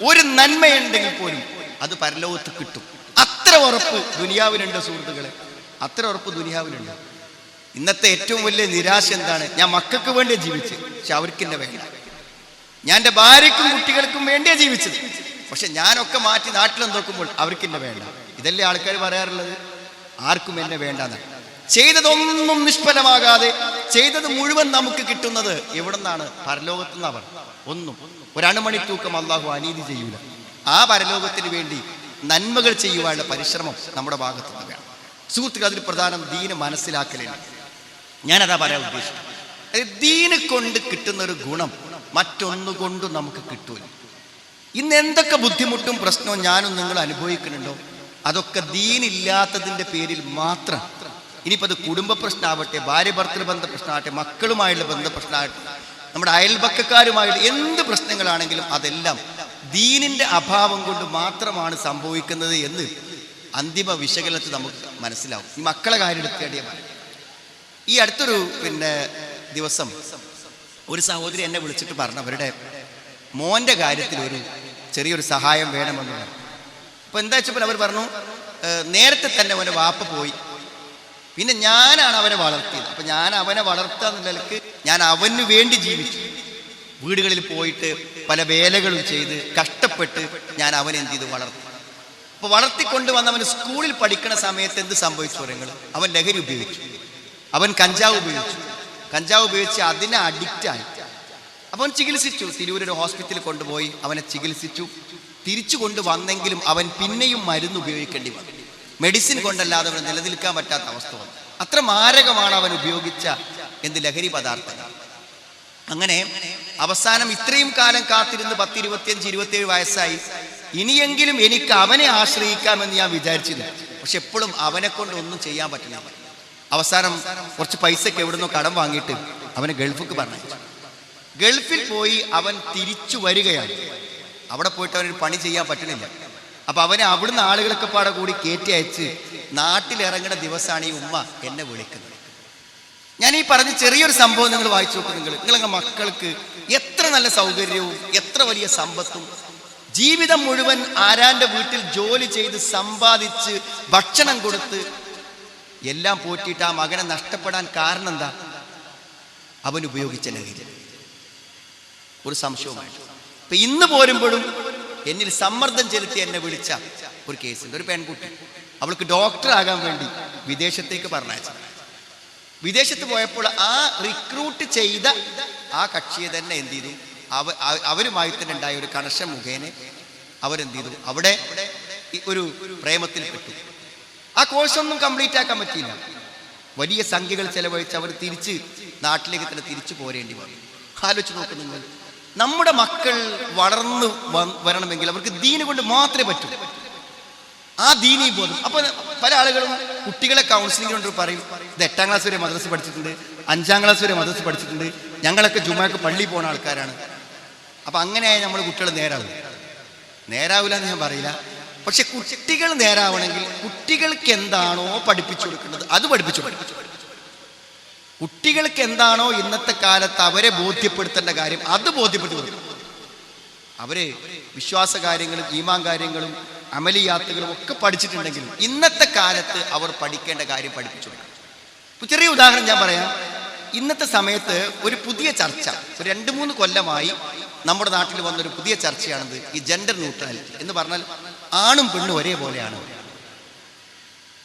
ഒരു നന്മയുണ്ടെങ്കിൽ പോലും അത് പരലോകത്ത് കിട്ടും. അത്ര ഉറപ്പ് ദുനിയാവിനുണ്ട് സുഹൃത്തുക്കളെ, അത്ര ഉറപ്പ് ദുനിയാവിനുണ്ട്. ഇന്നത്തെ ഏറ്റവും വലിയ നിരാശ എന്താണ്? ഞാൻ മക്കൾക്ക് വേണ്ടിയാ ജീവിച്ചത്, പക്ഷെ അവർക്ക് എന്നെ വേണ്ട. ഞാൻ എൻ്റെ ഭാര്യയ്ക്കും കുട്ടികൾക്കും വേണ്ടിയാ ജീവിച്ചത്, പക്ഷെ ഞാനൊക്കെ മാറ്റി നാട്ടിൽ നോക്കുമ്പോൾ അവർക്ക് എന്നെ വേണ്ട. ഇതല്ലേ ആൾക്കാർ പറയാറുള്ളത്, ആർക്കും എന്നെ വേണ്ടെന്നാണ്. ചെയ്തതൊന്നും നിഷ്ഫലമാകാതെ ചെയ്തത് മുഴുവൻ നമുക്ക് കിട്ടുന്നത് എവിടെ നിന്നാണ്? പരലോകത്തു നിന്നവർ. ഒന്നും ഒരു അണുമണിത്തൂക്കം അള്ളാഹു അനീതി ചെയ്യൂല. ആ പരലോകത്തിന് വേണ്ടി നന്മകൾ ചെയ്യുവാനുള്ള പരിശ്രമം നമ്മുടെ ഭാഗത്തു നിന്ന് വേണം. സുഹൃത്തുക്കൾ, അതിൽ പ്രധാനം ദീന് മനസ്സിലാക്കലാണ്. ഞാനതാ പറയാൻ ഉദ്ദേശിക്കുന്നത്. ദീന് കൊണ്ട് കിട്ടുന്ന ഒരു ഗുണം മറ്റൊന്നുകൊണ്ടും നമുക്ക് കിട്ടൂല. ഇന്ന് എന്തൊക്കെ ബുദ്ധിമുട്ടും പ്രശ്നവും ഞാനും നിങ്ങൾ അനുഭവിക്കുന്നുണ്ടോ, അതൊക്കെ ദീനില്ലാത്തതിൻ്റെ പേരിൽ മാത്രം. ഇനിയിപ്പോൾ അത് കുടുംബ പ്രശ്നമാവട്ടെ, ഭാര്യ ഭർത്തൃബന്ധ പ്രശ്നമാവട്ടെ, മക്കളുമായുള്ള ബന്ധ പ്രശ്നമാകട്ടെ, നമ്മുടെ അയൽപക്കക്കാരുമായുള്ള എന്ത് പ്രശ്നങ്ങളാണെങ്കിലും അതെല്ലാം ദീനിൻ്റെ അഭാവം കൊണ്ട് മാത്രമാണ് സംഭവിക്കുന്നത് എന്ന് അന്തിമ വിശകലനത്തിൽ നമുക്ക് മനസ്സിലാവും. ഈ മക്കളെ കാര്യം എടുത്തേടിയാൽ മതി. ഈ അടുത്തൊരു ദിവസം ഒരു സഹോദരി എന്നെ വിളിച്ചിട്ട് പറഞ്ഞു, അവരുടെ മോൻ്റെ കാര്യത്തിൽ ഒരു ചെറിയൊരു സഹായം വേണമെന്ന് പറഞ്ഞു. അപ്പോൾ എന്താ വെച്ചപ്പോൾ അവർ പറഞ്ഞു, നേരത്തെ തന്നെ അവൻ്റെ വാപ്പ പോയി, പിന്നെ ഞാനാണ് അവനെ വളർത്തിയത്. അപ്പം ഞാൻ അവനെ വളർത്തുക എന്ന നിലക്ക് ഞാൻ അവന് വേണ്ടി ജീവിച്ചു. വീടുകളിൽ പോയിട്ട് പല വേലകളും ചെയ്ത് കഷ്ടപ്പെട്ട് ഞാൻ അവനെ എന്ത് ചെയ്തു, വളർത്തി. അപ്പോൾ വളർത്തിക്കൊണ്ട് വന്ന് അവന് സ്കൂളിൽ പഠിക്കുന്ന സമയത്ത് എന്ത് സംഭവിച്ചു പറയുങ്ങൾ, അവൻ ലഹരി ഉപയോഗിച്ചു, അവൻ കഞ്ചാവ് ഉപയോഗിച്ച് അതിനെ അഡിക്റ്റായി. അപ്പോൾ അവൻ ചികിത്സിച്ചു, തിരൂരൊരു ഹോസ്പിറ്റലിൽ കൊണ്ടുപോയി അവനെ ചികിത്സിച്ചു. തിരിച്ചു കൊണ്ടുവന്നെങ്കിലും അവൻ പിന്നെയും മരുന്ന് ഉപയോഗിക്കേണ്ടി വന്നു. മെഡിസിൻ കൊണ്ടല്ലാതെ അവന് നിലനിൽക്കാൻ പറ്റാത്ത അവസ്ഥ വന്നു. അത്ര മാരകമാണ് അവൻ ഉപയോഗിച്ച ലഹരി പദാർത്ഥങ്ങൾ. അങ്ങനെ അവസാനം ഇത്രയും കാലം കാത്തിരുന്ന് 10, 25, 27 വയസ്സായി. ഇനിയെങ്കിലും എനിക്ക് അവനെ ആശ്രയിക്കാമെന്ന് ഞാൻ വിചാരിച്ചിരുന്നു. പക്ഷെ എപ്പോഴും അവനെ കൊണ്ട് ഒന്നും ചെയ്യാൻ പറ്റില്ല. അവസാനം കുറച്ച് പൈസയ്ക്ക് എവിടുന്നോ കടം വാങ്ങിയിട്ട് അവനെ ഗൾഫിക്ക് പറഞ്ഞു. ഗൾഫിൽ പോയി അവൻ തിരിച്ചു വരികയാണ്. അവിടെ പോയിട്ട് അവനൊരു പണി ചെയ്യാൻ പറ്റണില്ല. അപ്പം അവനെ അവിടുന്ന് ആളുകളൊക്കെ പാടെ കൂടി കയറ്റി അയച്ച് നാട്ടിലിറങ്ങുന്ന ദിവസമാണ് ഈ ഉമ്മ എന്നെ വിളിക്കുന്നത്. ഞാൻ ഈ പറഞ്ഞ ചെറിയൊരു സംഭവം നിങ്ങൾ വായിച്ചു നോക്കും. നിങ്ങളുടെ മക്കൾക്ക് എത്ര നല്ല സൗകര്യവും എത്ര വലിയ സമ്പത്തും, ജീവിതം മുഴുവൻ ആരാൻ്റെ വീട്ടിൽ ജോലി ചെയ്ത് സമ്പാദിച്ച് ഭക്ഷണം കൊടുത്ത് എല്ലാം പോറ്റിയിട്ട് ആ മകനെ നഷ്ടപ്പെടാൻ കാരണം എന്താ? അവൻ ഉപയോഗിച്ച ലഹരി. ഒരു സംശയവുമായിട്ട് ഇപ്പം ഇന്ന് പോരുമ്പോഴും എന്നിൽ സമ്മർദ്ദം ചെലുത്തി എന്നെ വിളിച്ച ഒരു കേസുണ്ട്. ഒരു പെൺകുട്ടി, അവൾക്ക് ഡോക്ടറാകാൻ വേണ്ടി വിദേശത്തേക്ക് പറഞ്ഞയച്ചു. വിദേശത്ത് പോയപ്പോൾ ആ റിക്രൂട്ട് ചെയ്ത ആ കക്ഷിയെ തന്നെ എന്ത് ചെയ്തു, അവരുമായി തന്നെ ഉണ്ടായ ഒരു കണക്ഷൻ മുഖേന അവരെന്ത് ചെയ്തു, അവിടെ ഒരു പ്രേമത്തിൽ പെട്ടു. ആ കോഴ്സൊന്നും കംപ്ലീറ്റ് ആക്കാൻ പറ്റിയില്ല. വലിയ സംഖ്യകൾ ചെലവഴിച്ച് അവർ തിരിച്ച് നാട്ടിലേക്ക് തന്നെ തിരിച്ചു പോരേണ്ടി വന്നു. ആലോചിച്ച് നോക്ക് നിങ്ങൾ, നമ്മുടെ മക്കൾ വളർന്നു വരണമെങ്കിൽ അവർക്ക് ദീന് കൊണ്ട് മാത്രമേ പറ്റൂ. ആ ദീനീ ബോധം. അപ്പൊ പല ആളുകളും കുട്ടികളെ കൗൺസിലിംഗ് കൊണ്ട് പറയും, ഇത് 8ാം ക്ലാസ് വരെ മദ്രസ പഠിച്ചിട്ടുണ്ട്, 5ാം ക്ലാസ് വരെ മദ്രസ പഠിച്ചിട്ടുണ്ട്, ഞങ്ങളൊക്കെ ജുമാക്ക് പള്ളിയിൽ പോകുന്ന ആൾക്കാരാണ്. അപ്പൊ അങ്ങനെയായി നമ്മൾ കുട്ടികൾ നേരാവില്ല എന്ന് ഞാൻ പറയില്ല. പക്ഷെ കുട്ടികൾ നേരാവണമെങ്കിൽ കുട്ടികൾക്ക് എന്താണോ പഠിപ്പിച്ചു കൊടുക്കേണ്ടത് അത് പഠിപ്പിച്ചു കൊടുക്കണം. കുട്ടികൾക്ക് എന്താണോ ഇന്നത്തെ കാലത്ത് അവരെ ബോധ്യപ്പെടുത്തേണ്ട കാര്യം അത് ബോധ്യപ്പെട്ടു കൊടുക്കണം. അവര് വിശ്വാസ കാര്യങ്ങളും ഈമാൻ കാര്യങ്ങളും അമലിയാത്തുകളും ഒക്കെ പഠിച്ചിട്ടുണ്ടെങ്കിലും ഇന്നത്തെ കാലത്ത് അവർ പഠിക്കേണ്ട കാര്യം പഠിപ്പിച്ചു കൊടുക്കണം. ചെറിയ ഉദാഹരണം ഞാൻ പറയാം. ഇന്നത്തെ സമയത്ത് ഒരു പുതിയ ചർച്ച, ഒരു 2-3 കൊല്ലമായി നമ്മുടെ നാട്ടിൽ വന്നൊരു പുതിയ ചർച്ചയാണിത്, ഈ ജെൻഡർ ന്യൂട്രാലിറ്റി എന്ന് പറഞ്ഞാൽ ആണും പെണ്ണും ഒരേപോലെയാണ്.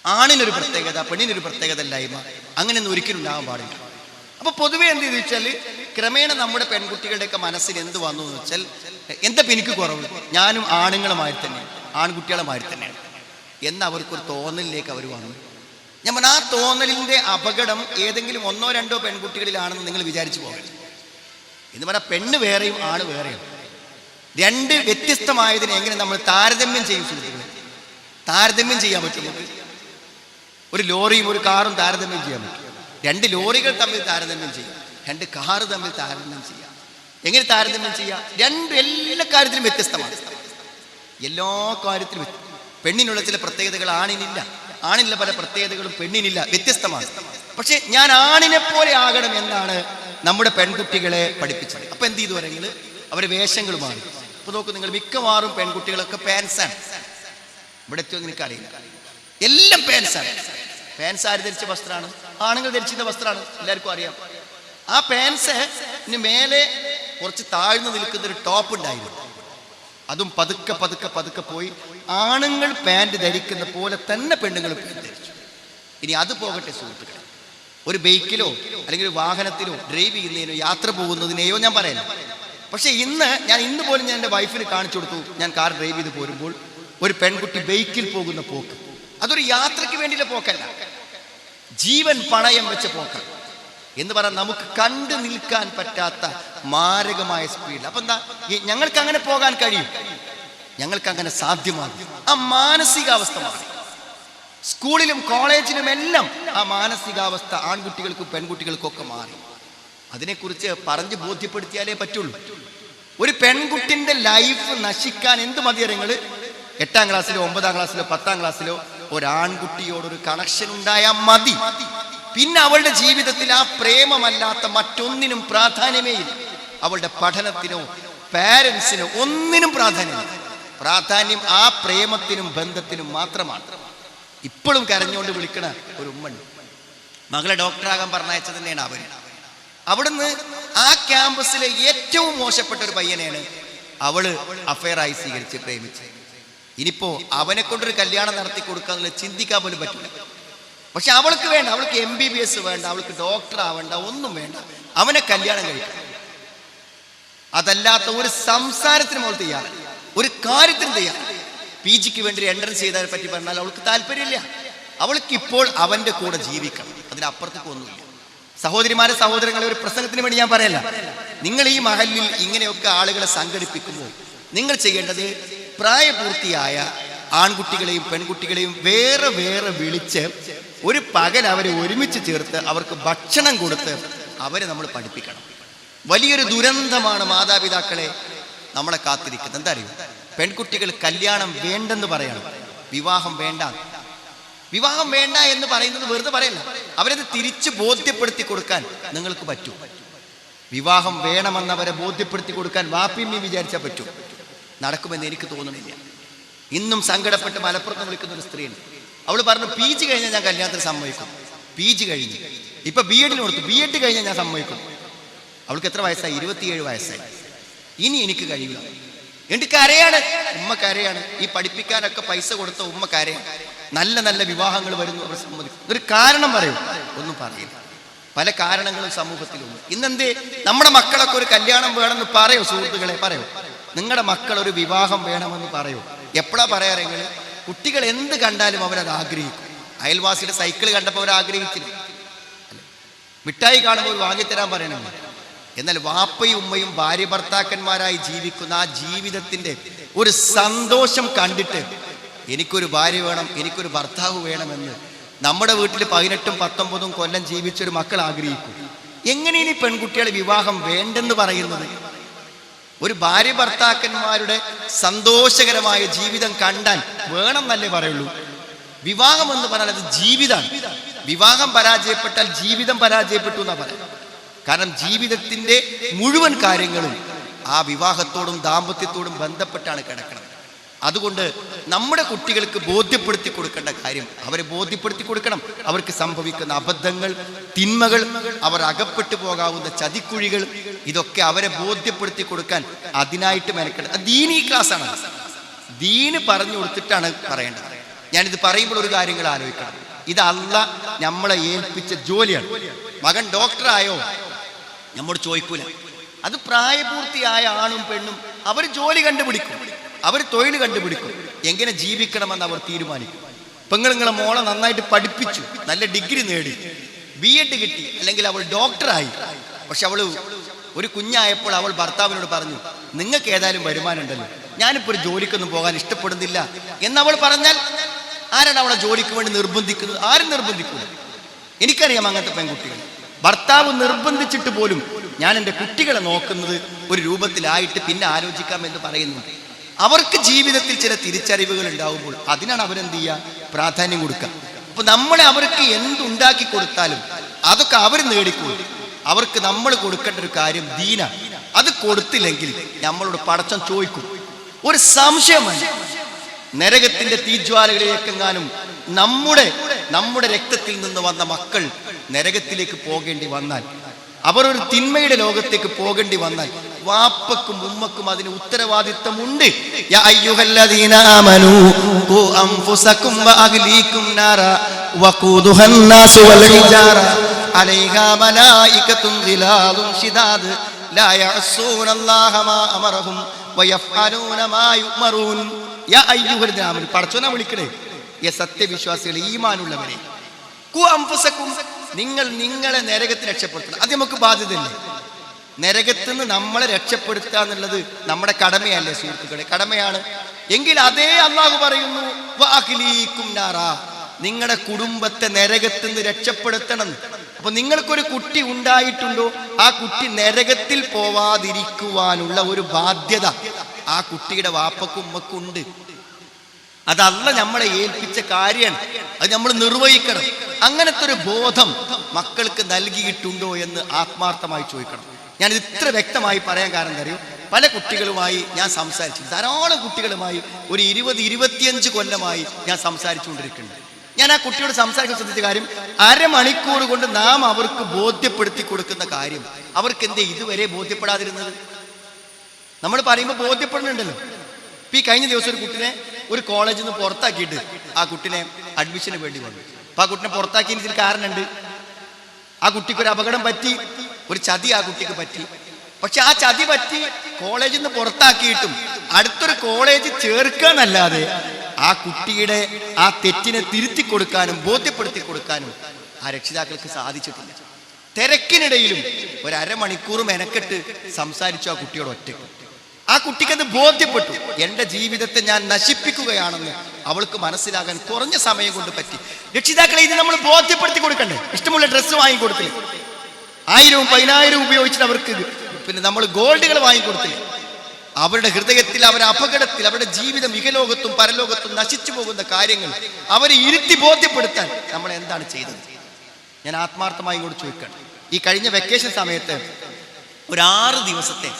ആണിനൊരു പ്രത്യേകത, പെണ്ണിനൊരു പ്രത്യേകത ഇല്ലായ്മ, അങ്ങനെയൊന്നും ഒരിക്കലും ഉണ്ടാകാൻ പാടില്ല. അപ്പൊ പൊതുവെ എന്ത് ചെയ്തു വെച്ചാൽ ക്രമേണ നമ്മുടെ പെൺകുട്ടികളുടെയൊക്കെ മനസ്സിൽ എന്ത് വന്നു എന്ന് വെച്ചാൽ, എന്താ എനിക്ക് കുറവ്, ഞാനും ആണുങ്ങളുമായി തന്നെ ആൺകുട്ടികളുമായി തന്നെയാണ് എന്ന് അവർക്കൊരു തോന്നലിലേക്ക് അവർ വന്നു. ഞാൻ പറഞ്ഞ ആ തോന്നലിൻ്റെ അപകടം ഏതെങ്കിലും 1-2 പെൺകുട്ടികളിലാണെന്ന് നിങ്ങൾ വിചാരിച്ചു പോകരുത്. എന്ന് പറഞ്ഞാൽ പെണ്ണ് വേറെയും ആണ് വേറെയും, 2 വ്യത്യസ്തമായതിനെ എങ്ങനെ നമ്മൾ താരതമ്യം ചെയ്യും? സുഹൃത്തുക്കളെ, താരതമ്യം ചെയ്യാൻ പറ്റും നമുക്ക്. ഒരു ലോറിയും ഒരു കാറും താരതമ്യം ചെയ്യാൻ പറ്റും. 2 ലോറികൾ തമ്മിൽ താരതമ്യം ചെയ്യാം, 2 കാറ് തമ്മിൽ താരതമ്യം ചെയ്യാം. എങ്ങനെ താരതമ്യം ചെയ്യാം? 2 എല്ലാ കാര്യത്തിലും വ്യത്യസ്തമാണ്. എല്ലാ കാര്യത്തിലും പെണ്ണിനുള്ള ചില പ്രത്യേകതകൾ ആണിനില്ല, ആണിനുള്ള പല പ്രത്യേകതകളും പെണ്ണിനില്ല, വ്യത്യസ്തമാണ്. പക്ഷെ ഞാൻ ആണിനെ പോലെ ആകണം എന്നാണ് നമ്മുടെ പെൺകുട്ടികളെ പഠിപ്പിച്ചത്. അപ്പൊ എന്ത് ചെയ്തു വരെങ്കിൽ അവരെ വേഷങ്ങൾ മാറി. ഇപ്പൊ നോക്കൂ നിങ്ങൾ, മിക്കവാറും പെൺകുട്ടികളൊക്കെ പാൻസാണ്. ഇവിടെ എത്തിയോ എനിക്കറിയില്ല, എല്ലാം പാൻസാണ്. പാൻസ് ആര് ധരിച്ച വസ്ത്രമാണ്? ആണുങ്ങൾ ധരിച്ചിരുന്ന വസ്ത്രമാണ്, എല്ലാവർക്കും അറിയാം. ആ പാൻസിന് മേലെ കുറച്ച് താഴ്ന്നു നിൽക്കുന്ന ഒരു ടോപ്പ് ഉണ്ടായിരുന്നു. അതും പതുക്കെ പതുക്കെ പതുക്കെ പോയി ആണുങ്ങൾ പാൻറ് ധരിക്കുന്ന പോലെ തന്നെ പെണ്ണുങ്ങൾ പാൻറ് ധരിച്ചു. ഇനി അത് പോകട്ടെ സുഹൃത്തുക്കളെ, ഒരു ബൈക്കിലോ അല്ലെങ്കിൽ ഒരു വാഹനത്തിലോ ഡ്രൈവ് ചെയ്യുന്നതിനോ യാത്ര പോകുന്നതിനെയോ ഞാൻ പറയാം. പക്ഷെ ഇന്ന് പോലും ഞാൻ എൻ്റെ വൈഫിന് കാണിച്ചു കൊടുത്തു. ഞാൻ കാർ ഡ്രൈവ് ചെയ്ത് പോരുമ്പോൾ ഒരു പെൺകുട്ടി ബൈക്കിൽ പോകുന്ന പോക്ക്, അതൊരു യാത്രയ്ക്ക് വേണ്ടിയുള്ള പോക്കല്ല, ജീവൻ പണയം വെച്ച പോക്കാണ് എന്ന് പറഞ്ഞാൽ നമുക്ക് കണ്ടു നിൽക്കാൻ പറ്റാത്ത മാരകമായ സ്പീഡ്. അപ്പൊ എന്താ, ഞങ്ങൾക്ക് അങ്ങനെ പോകാൻ കഴിയും, ഞങ്ങൾക്ക് അങ്ങനെ സാധ്യമാകും. ആ മാനസികാവസ്ഥ മാറി. സ്കൂളിലും കോളേജിലും എല്ലാം ആ മാനസികാവസ്ഥ ആൺകുട്ടികൾക്കും പെൺകുട്ടികൾക്കും ഒക്കെ മാറി. അതിനെക്കുറിച്ച് പറഞ്ഞ് ബോധ്യപ്പെടുത്തിയാലേ പറ്റുള്ളൂ. ഒരു പെൺകുട്ടിന്റെ ലൈഫ് നശിക്കാൻ എന്ത് മതിയരങ്ങൾ 8ാം ക്ലാസ്സിലോ 9ാം ക്ലാസ്സിലോ 10ാം ക്ലാസ്സിലോ ഒരാൺകുട്ടിയോടൊരു കണക്ഷൻ ഉണ്ടായാൽ മതി. പിന്നെ അവളുടെ ജീവിതത്തിൽ ആ പ്രേമമല്ലാത്ത മറ്റൊന്നിനും പ്രാധാന്യമേ ഇല്ല. അവളുടെ പഠനത്തിനോ പാരൻസിനോ ഒന്നിനും പ്രാധാന്യം ആ പ്രേമത്തിനും ബന്ധത്തിനും മാത്രമാണ്. ഇപ്പോഴും കരഞ്ഞുകൊണ്ട് വിളിക്കണ ഒരു ഉമ്മണ്ട്. മകളെ ഡോക്ടറാകാൻ പറഞ്ഞയച്ചത് തന്നെയാണ് അവര്. അവിടുന്ന് ആ ക്യാമ്പസിലെ ഏറ്റവും മോശപ്പെട്ട ഒരു പയ്യനെയാണ് അവള് അഫയറായി സ്വീകരിച്ച് പ്രേമിച്ച്. ഇനിയിപ്പോ അവനെ കൊണ്ടൊരു കല്യാണം നടത്തി കൊടുക്കാന്നുള്ള ചിന്തിക്കാൻ പോലും പറ്റില്ല. പക്ഷെ അവൾക്ക് വേണ്ട, അവൾക്ക് MBBS വേണ്ട, അവൾക്ക് ഡോക്ടർ ആവേണ്ട, ഒന്നും വേണ്ട, അവനെ കല്യാണം കഴിക്കണം. അതല്ലാത്ത ഒരു സംസാരത്തിനും അവൾ തയ്യാറല്ല, ഒരു കാര്യത്തിനും തയ്യാറല്ല. PGക്ക് വേണ്ടി എൻട്രൻസ് ചെയ്തതിനെ പറ്റി പറഞ്ഞാൽ അവൾക്ക് താല്പര്യമില്ല. അവൾക്ക് ഇപ്പോൾ അവന്റെ കൂടെ ജീവിക്കണം, അതിനപ്പുറത്തേക്ക് ഒന്നുമില്ല. സഹോദരിമാരെ, സഹോദരങ്ങളെ, ഒരു പ്രസംഗത്തിന് വേണ്ടി ഞാൻ പറയല്ല. നിങ്ങൾ ഈ മഹലിൽ ഇങ്ങനെയൊക്കെ ആളുകളെ സംഘടിപ്പിക്കുമ്പോൾ നിങ്ങൾ ചെയ്യേണ്ടത് പ്രായപൂർത്തിയായ ആൺകുട്ടികളെയും പെൺകുട്ടികളെയും വേറെ വേറെ വിളിച്ച് ഒരു പകൽ അവരെ ഒരുമിച്ച് ചേർത്ത് അവർക്ക് ഭക്ഷണം കൊടുത്ത് അവരെ നമ്മൾ പഠിപ്പിക്കണം. വലിയൊരു ദുരന്തമാണ് മാതാപിതാക്കളെ നമ്മളെ കാത്തിരിക്കുന്നത്. എന്താ അറിയും, പെൺകുട്ടികൾ കല്യാണം വേണ്ടെന്ന് പറയണം, വിവാഹം വേണ്ട എന്ന് പറയുന്നത് വെറുതെ പറയല്ല. അവരത് തിരിച്ച് ബോധ്യപ്പെടുത്തി കൊടുക്കാൻ നിങ്ങൾക്ക് പറ്റൂ. വിവാഹം വേണമെന്ന് അവരെ ബോധ്യപ്പെടുത്തി കൊടുക്കാൻ വാപ്പിമ്മി വിചാരിച്ചാൽ പറ്റൂ. നടക്കുമെന്ന് എനിക്ക് തോന്നുന്നില്ല. ഇന്നും സങ്കടപ്പെട്ട് മലപ്പുറത്ത് വിളിക്കുന്ന ഒരു സ്ത്രീയുണ്ട്. അവൾ പറഞ്ഞു, PG കഴിഞ്ഞാൽ ഞാൻ കല്യാണത്തിന് സമ്മതിക്കും. PG കഴിഞ്ഞു, ഇപ്പൊ B.Ed കൊടുത്തു, B.Ed കഴിഞ്ഞാൽ ഞാൻ സമ്മതിക്കും. അവൾക്ക് എത്ര വയസ്സായി? 27 വയസ്സായി. ഇനി എനിക്ക് കഴിയില്ല. എനിക്ക് കരയാണ്, ഉമ്മ കരയാണ്. ഈ പഠിപ്പിക്കാനൊക്കെ പൈസ കൊടുത്ത ഉമ്മ കരയാണ്. നല്ല നല്ല വിവാഹങ്ങൾ വരുന്നു, അവർ സമ്മതിക്കും. ഒരു കാരണം പറയൂ, ഒന്നും പറയില്ല. പല കാരണങ്ങളും സമൂഹത്തിലുണ്ട്. ഇന്നെന്തേ നമ്മുടെ മക്കളൊക്കെ ഒരു കല്യാണം വേണമെന്ന് പറയോ? സുഹൃത്തുക്കളെ, പറയോ? നിങ്ങളുടെ മക്കൾ ഒരു വിവാഹം വേണമെന്ന് പറയോ? എപ്പോഴാ പറയാറെങ്കിൽ കുട്ടികൾ എന്ത് കണ്ടാലും അവരത് ആഗ്രഹിക്കും. അയൽവാസിയുടെ സൈക്കിൾ കണ്ടപ്പോൾ അവർ ആഗ്രഹിച്ചില്ല, മിഠായി കാണുമ്പോൾ വാങ്ങിത്തരാൻ പറയണമെന്ന്. എന്നാൽ വാപ്പയും ഉമ്മയും ഭാര്യ ഭർത്താക്കന്മാരായി ജീവിക്കുന്ന ആ ജീവിതത്തിന്റെ ഒരു സന്തോഷം കണ്ടിട്ട് എനിക്കൊരു ഭാര്യ വേണം, എനിക്കൊരു ഭർത്താവ് വേണമെന്ന് നമ്മുടെ വീട്ടിൽ 18ഉം 19ഉം കൊല്ലം ജീവിച്ചൊരു മക്കൾ ആഗ്രഹിക്കും. എങ്ങനെയാണ് ഈ പെൺകുട്ടികളെ വിവാഹം വേണ്ടെന്ന് പറയുന്നത്? ഒരു ഭാര്യ ഭർത്താക്കന്മാരുടെ സന്തോഷകരമായ ജീവിതം കണ്ടാൽ വേണം എന്നല്ലേ പറയുള്ളൂ. വിവാഹം എന്ന് പറഞ്ഞാൽ അത് ജീവിതമാണ്. വിവാഹം പരാജയപ്പെട്ടാൽ ജീവിതം പരാജയപ്പെട്ടു എന്നാ പറയാം. കാരണം ജീവിതത്തിന്റെ മുഴുവൻ കാര്യങ്ങളും ആ വിവാഹത്തോടും ദാമ്പത്യത്തോടും ബന്ധപ്പെട്ടാണ് കിടക്കുന്നത്. അതുകൊണ്ട് നമ്മുടെ കുട്ടികൾക്ക് ബോധ്യപ്പെടുത്തി കൊടുക്കേണ്ട കാര്യം അവരെ ബോധ്യപ്പെടുത്തി കൊടുക്കണം. അവർക്ക് സംഭവിക്കുന്ന അബദ്ധങ്ങൾ, തിന്മകൾ, അവർ അകപ്പെട്ടു പോകാവുന്ന ചതിക്കുഴികൾ, ഇതൊക്കെ അവരെ ബോധ്യപ്പെടുത്തി കൊടുക്കാൻ അതിനായിട്ട് മെനക്കെടും. ദീനി ക്ലാസ്സാണ്. ദീന് പറഞ്ഞു കൊടുത്തിട്ടാണ് പറയേണ്ടത്. ഞാനിത് പറയുമ്പോൾ ഒരു കാര്യങ്ങൾ ആലോചിക്കണം. ഇത് അല്ലാഹ് നമ്മളെ ഏൽപ്പിച്ച ജോലിയാണ്. മകൻ ഡോക്ടറായോ നമ്മോട് ചോദിക്കൂല. അത് പ്രായപൂർത്തിയായ ആണും പെണ്ണും അവർ ജോലി കണ്ടുപിടിക്കും, അവർ തൊഴിൽ കണ്ടുപിടിക്കും, എങ്ങനെ ജീവിക്കണമെന്ന് അവർ തീരുമാനിക്കും. പെങ്ങളെ മോളെ നന്നായിട്ട് പഠിപ്പിച്ചു, നല്ല ഡിഗ്രി നേടി, B.Ed കിട്ടി, അല്ലെങ്കിൽ അവൾ ഡോക്ടറായി. പക്ഷെ അവൾ ഒരു കുഞ്ഞായപ്പോൾ അവൾ ഭർത്താവിനോട് പറഞ്ഞു, നിങ്ങൾക്ക് ഏതായാലും വരുമാനം ഉണ്ടല്ലോ, ഞാനിപ്പോൾ ഒരു ജോലിക്കൊന്നും പോകാൻ ഇഷ്ടപ്പെടുന്നില്ല എന്നവൾ പറഞ്ഞാൽ ആരാണ് അവളെ ജോലിക്ക് വേണ്ടി നിർബന്ധിക്കുന്നത്? ആരും നിർബന്ധിക്കൂല. എനിക്കറിയാം അങ്ങനത്തെ പെൺകുട്ടികൾ. ഭർത്താവ് നിർബന്ധിച്ചിട്ട് പോലും ഞാൻ എൻ്റെ കുട്ടികളെ നോക്കുന്നത് ഒരു രൂപത്തിലായിട്ട് പിന്നെ ആലോചിക്കാം എന്ന് പറയുന്നുണ്ട്. അവർക്ക് ജീവിതത്തിൽ ചില തിരിച്ചറിവുകൾ ഉണ്ടാവുമ്പോൾ അതിനാണ് അവരെന്ത് ചെയ്യുക, പ്രാധാന്യം കൊടുക്കുക. അപ്പൊ നമ്മളെ അവർക്ക് എന്തുണ്ടാക്കി കൊടുത്താലും അതൊക്കെ അവർ നേടിക്കൊള്ളും. അവർക്ക് നമ്മൾ കൊടുക്കേണ്ട ഒരു കാര്യം ദീന. അത് കൊടുത്തില്ലെങ്കിൽ നമ്മളോട് പടച്ചോൻ ചോദിക്കും. ഒരു സംശയമാണ്, നരകത്തിന്റെ തീജ്വാലകളിലേക്കെങ്ങാനും നമ്മുടെ രക്തത്തിൽ നിന്ന് വന്ന മക്കൾ നരകത്തിലേക്ക് പോകേണ്ടി വന്നാൽ, അവർ ഒരു തിന്മയുടെ ലോകത്തേക്ക് പോകേണ്ടി വന്നാൽ വാപ്പക്കും ഉമ്മക്കും അതിന് ഉത്തരവാദിത്തമുണ്ട്. യാ അയ്യുഹല്ലദീന ആമനൂ ഖൂ അൻഫുസകും വഅഹ്ലീകും നാറ വഖൂദുഹൻ നാസു വൽ ഹിജാറ അലൈഹാ മലായികത്തുൻ ഗിലാദുൻ ശിദാദ് ലാ യഅസൂനല്ലാഹ മാ അമറഹും വയഫ്അലൂന മാ യുമറൂൻ. യാ അയ്യുഹല്ലദീന ആമനൂ, പടച്ചോനെ വിളിക്കണേ, സത്യവിശ്വാസികൾ, ഈമാനുള്ളവരെ, ഖു അൻഫുസക്കും, നിങ്ങൾ നിങ്ങളെ നരകത്തിൽ രക്ഷപ്പെടുത്തണം. അത് നമുക്ക് ബാധ്യതയല്ലേ? നരകത്തിൽ നിന്ന് നമ്മളെ രക്ഷപ്പെടുത്തുക എന്നുള്ളത് നമ്മുടെ കടമയല്ലേ സുഹൃത്തുക്കളെ? കടമയാണ്. എങ്കിൽ അതേ അള്ളാഹു പറയുന്നു, വഅഹ്ലീകും നാറാ, നിങ്ങളുടെ കുടുംബത്തെ നരകത്തിൽ നിന്ന് രക്ഷപ്പെടുത്തണം. അപ്പൊ നിങ്ങൾക്കൊരു കുട്ടി ഉണ്ടായിട്ടുണ്ടോ, ആ കുട്ടി നരകത്തിൽ പോവാതിരിക്കുവാനുള്ള ഒരു ബാധ്യത ആ കുട്ടിയുടെ വാപ്പക്കും ഉമ്മക്കും ഉണ്ട്. അതല്ല നമ്മളെ ഏൽപ്പിച്ച കാര്യമാണ്, അത് നമ്മൾ നിർവഹിക്കണം. അങ്ങനത്തെ ഒരു ബോധം മക്കൾക്ക് നൽകിയിട്ടുണ്ടോ എന്ന് ആത്മാർത്ഥമായി ചോദിക്കണം. ഞാനിത് ഇത്ര വ്യക്തമായി പറയാൻ കാരണം എന്താ അറിയോ? പല കുട്ടികളുമായി ഞാൻ സംസാരിച്ചു, ധാരാളം കുട്ടികളുമായി ഒരു 20-25 കൊല്ലമായി ഞാൻ സംസാരിച്ചുകൊണ്ടിരിക്കുന്നുണ്ട്. ഞാൻ ആ കുട്ടിയോട് സംസാരിക്കാൻ ശ്രദ്ധിച്ച കാര്യം, അരമണിക്കൂർ കൊണ്ട് നാം അവർക്ക് ബോധ്യപ്പെടുത്തി കൊടുക്കുന്ന കാര്യം അവർക്ക് എന്തേ ഇതുവരെ ബോധ്യപ്പെടാതിരുന്നത്? നമ്മൾ പറയുമ്പോൾ ബോധ്യപ്പെടുന്നുണ്ടല്ലോ. ഇപ്പം ഈ കഴിഞ്ഞ ദിവസം ഒരു കുട്ടിനെ ഒരു കോളേജിൽ നിന്ന് പുറത്താക്കിയിട്ട് ആ കുട്ടിനെ അഡ്മിഷന് വേണ്ടി വന്നു. അപ്പം ആ കുട്ടിനെ പുറത്താക്കിയതിന് കാരണമുണ്ട്. ആ കുട്ടിക്കൊരു അപകടം പറ്റി, ഒരു ചതി ആ കുട്ടിക്ക് പറ്റി. പക്ഷെ ആ ചതി പറ്റി കോളേജിൽ നിന്ന് പുറത്താക്കിയിട്ടും അടുത്തൊരു കോളേജ് ചേർക്കാനല്ലാതെ ആ കുട്ടിയുടെ ആ തെറ്റിനെ തിരുത്തി കൊടുക്കാനും ബോധ്യപ്പെടുത്തി കൊടുക്കാനും ആ രക്ഷിതാക്കൾക്ക് സാധിച്ചിട്ടില്ല. തിരക്കിനിടയിലും ഒരു അരമണിക്കൂർ മെനക്കെട്ട് സംസാരിച്ചു ആ കുട്ടിയോട് ഒറ്റയ്ക്ക്. ആ കുട്ടിക്കത് ബോധ്യപ്പെട്ടു, എൻ്റെ ജീവിതത്തെ ഞാൻ നശിപ്പിക്കുകയാണെന്ന് അവൾക്ക് മനസ്സിലാകാൻ കുറഞ്ഞ സമയം കൊണ്ട് പറ്റി. രക്ഷിതാക്കളെ ഇത് നമ്മൾ ബോധ്യപ്പെടുത്തി കൊടുക്കണ്ടേ? ഇഷ്ടമുള്ള ഡ്രസ്സ് വാങ്ങിക്കൊടുത്തില്ലേ? 1000-10,000 ഉപയോഗിച്ചിട്ട് അവർക്ക് പിന്നെ നമ്മൾ ഗോൾഡുകൾ വാങ്ങിക്കൊടുത്തില്ലേ? അവരുടെ ഹൃദയത്തിൽ, അവരുടെ അപകടത്തിൽ, അവരുടെ ജീവിതം ഇഹലോകത്തും പരലോകത്തും നശിച്ചു പോകുന്ന കാര്യങ്ങൾ അവരെ ഇരുത്തി ബോധ്യപ്പെടുത്താൻ നമ്മൾ എന്താണ് ചെയ്തത്? ഞാൻ ആത്മാർത്ഥമായി ഇങ്ങോട്ട് ചോദിക്കണം. ഈ കഴിഞ്ഞ വെക്കേഷൻ സമയത്ത് ഒരു 6 ദിവസത്തെ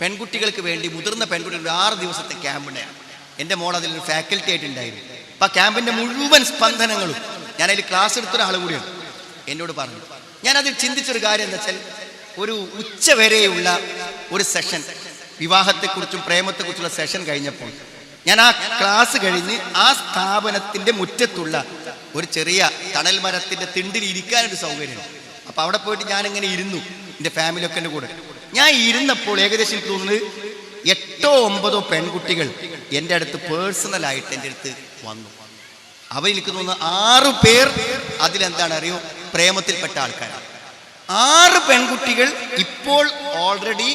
പെൺകുട്ടികൾക്ക് വേണ്ടി, മുതിർന്ന പെൺകുട്ടികൾക്ക് 6 ദിവസത്തെ ക്യാമ്പുണ്ടായിരുന്നു. എൻ്റെ മോൾ അതിലൊരു ഫാക്കൽറ്റി ആയിട്ടുണ്ടായിരുന്നു. അപ്പം ആ ക്യാമ്പിൻ്റെ മുഴുവൻ സ്പന്ദനങ്ങളും ഞാനതിൽ ക്ലാസ് എടുത്തൊരാൾ കൂടിയാണ് എന്നോട് പറഞ്ഞു. ഞാനതിൽ ചിന്തിച്ചൊരു കാര്യം എന്താ വെച്ചാൽ, ഒരു ഉച്ച വരെയുള്ള ഒരു സെഷൻ, വിവാഹത്തെക്കുറിച്ചും പ്രേമത്തെക്കുറിച്ചുള്ള സെഷൻ കഴിഞ്ഞപ്പോൾ ഞാൻ ആ ക്ലാസ് കഴിഞ്ഞ് ആ സ്ഥാപനത്തിൻ്റെ മുറ്റത്തുള്ള ഒരു ചെറിയ തണൽ മരത്തിൻ്റെ തിണ്ടിൽ ഇരിക്കാനൊരു സൗകര്യമാണ്. അപ്പം അവിടെ പോയിട്ട് ഞാനിങ്ങനെ ഇരുന്നു, എൻ്റെ ഫാമിലിയൊക്കെ എൻ്റെ കൂടെ. ഞാൻ ഇരുന്നപ്പോൾ ഏകദേശം എനിക്ക് തോന്നുന്നത് 8-9 പെൺകുട്ടികൾ എൻ്റെ അടുത്ത് പേഴ്സണലായിട്ട് എൻ്റെ അടുത്ത് വന്നു. അവരെനിക്ക് തോന്നുന്നു 6 പേർ അതിലെന്താണ് അറിയോ, പ്രേമത്തിൽപ്പെട്ട ആൾക്കാരാണ്. 6 പെൺകുട്ടികൾ ഇപ്പോൾ ഓൾറെഡി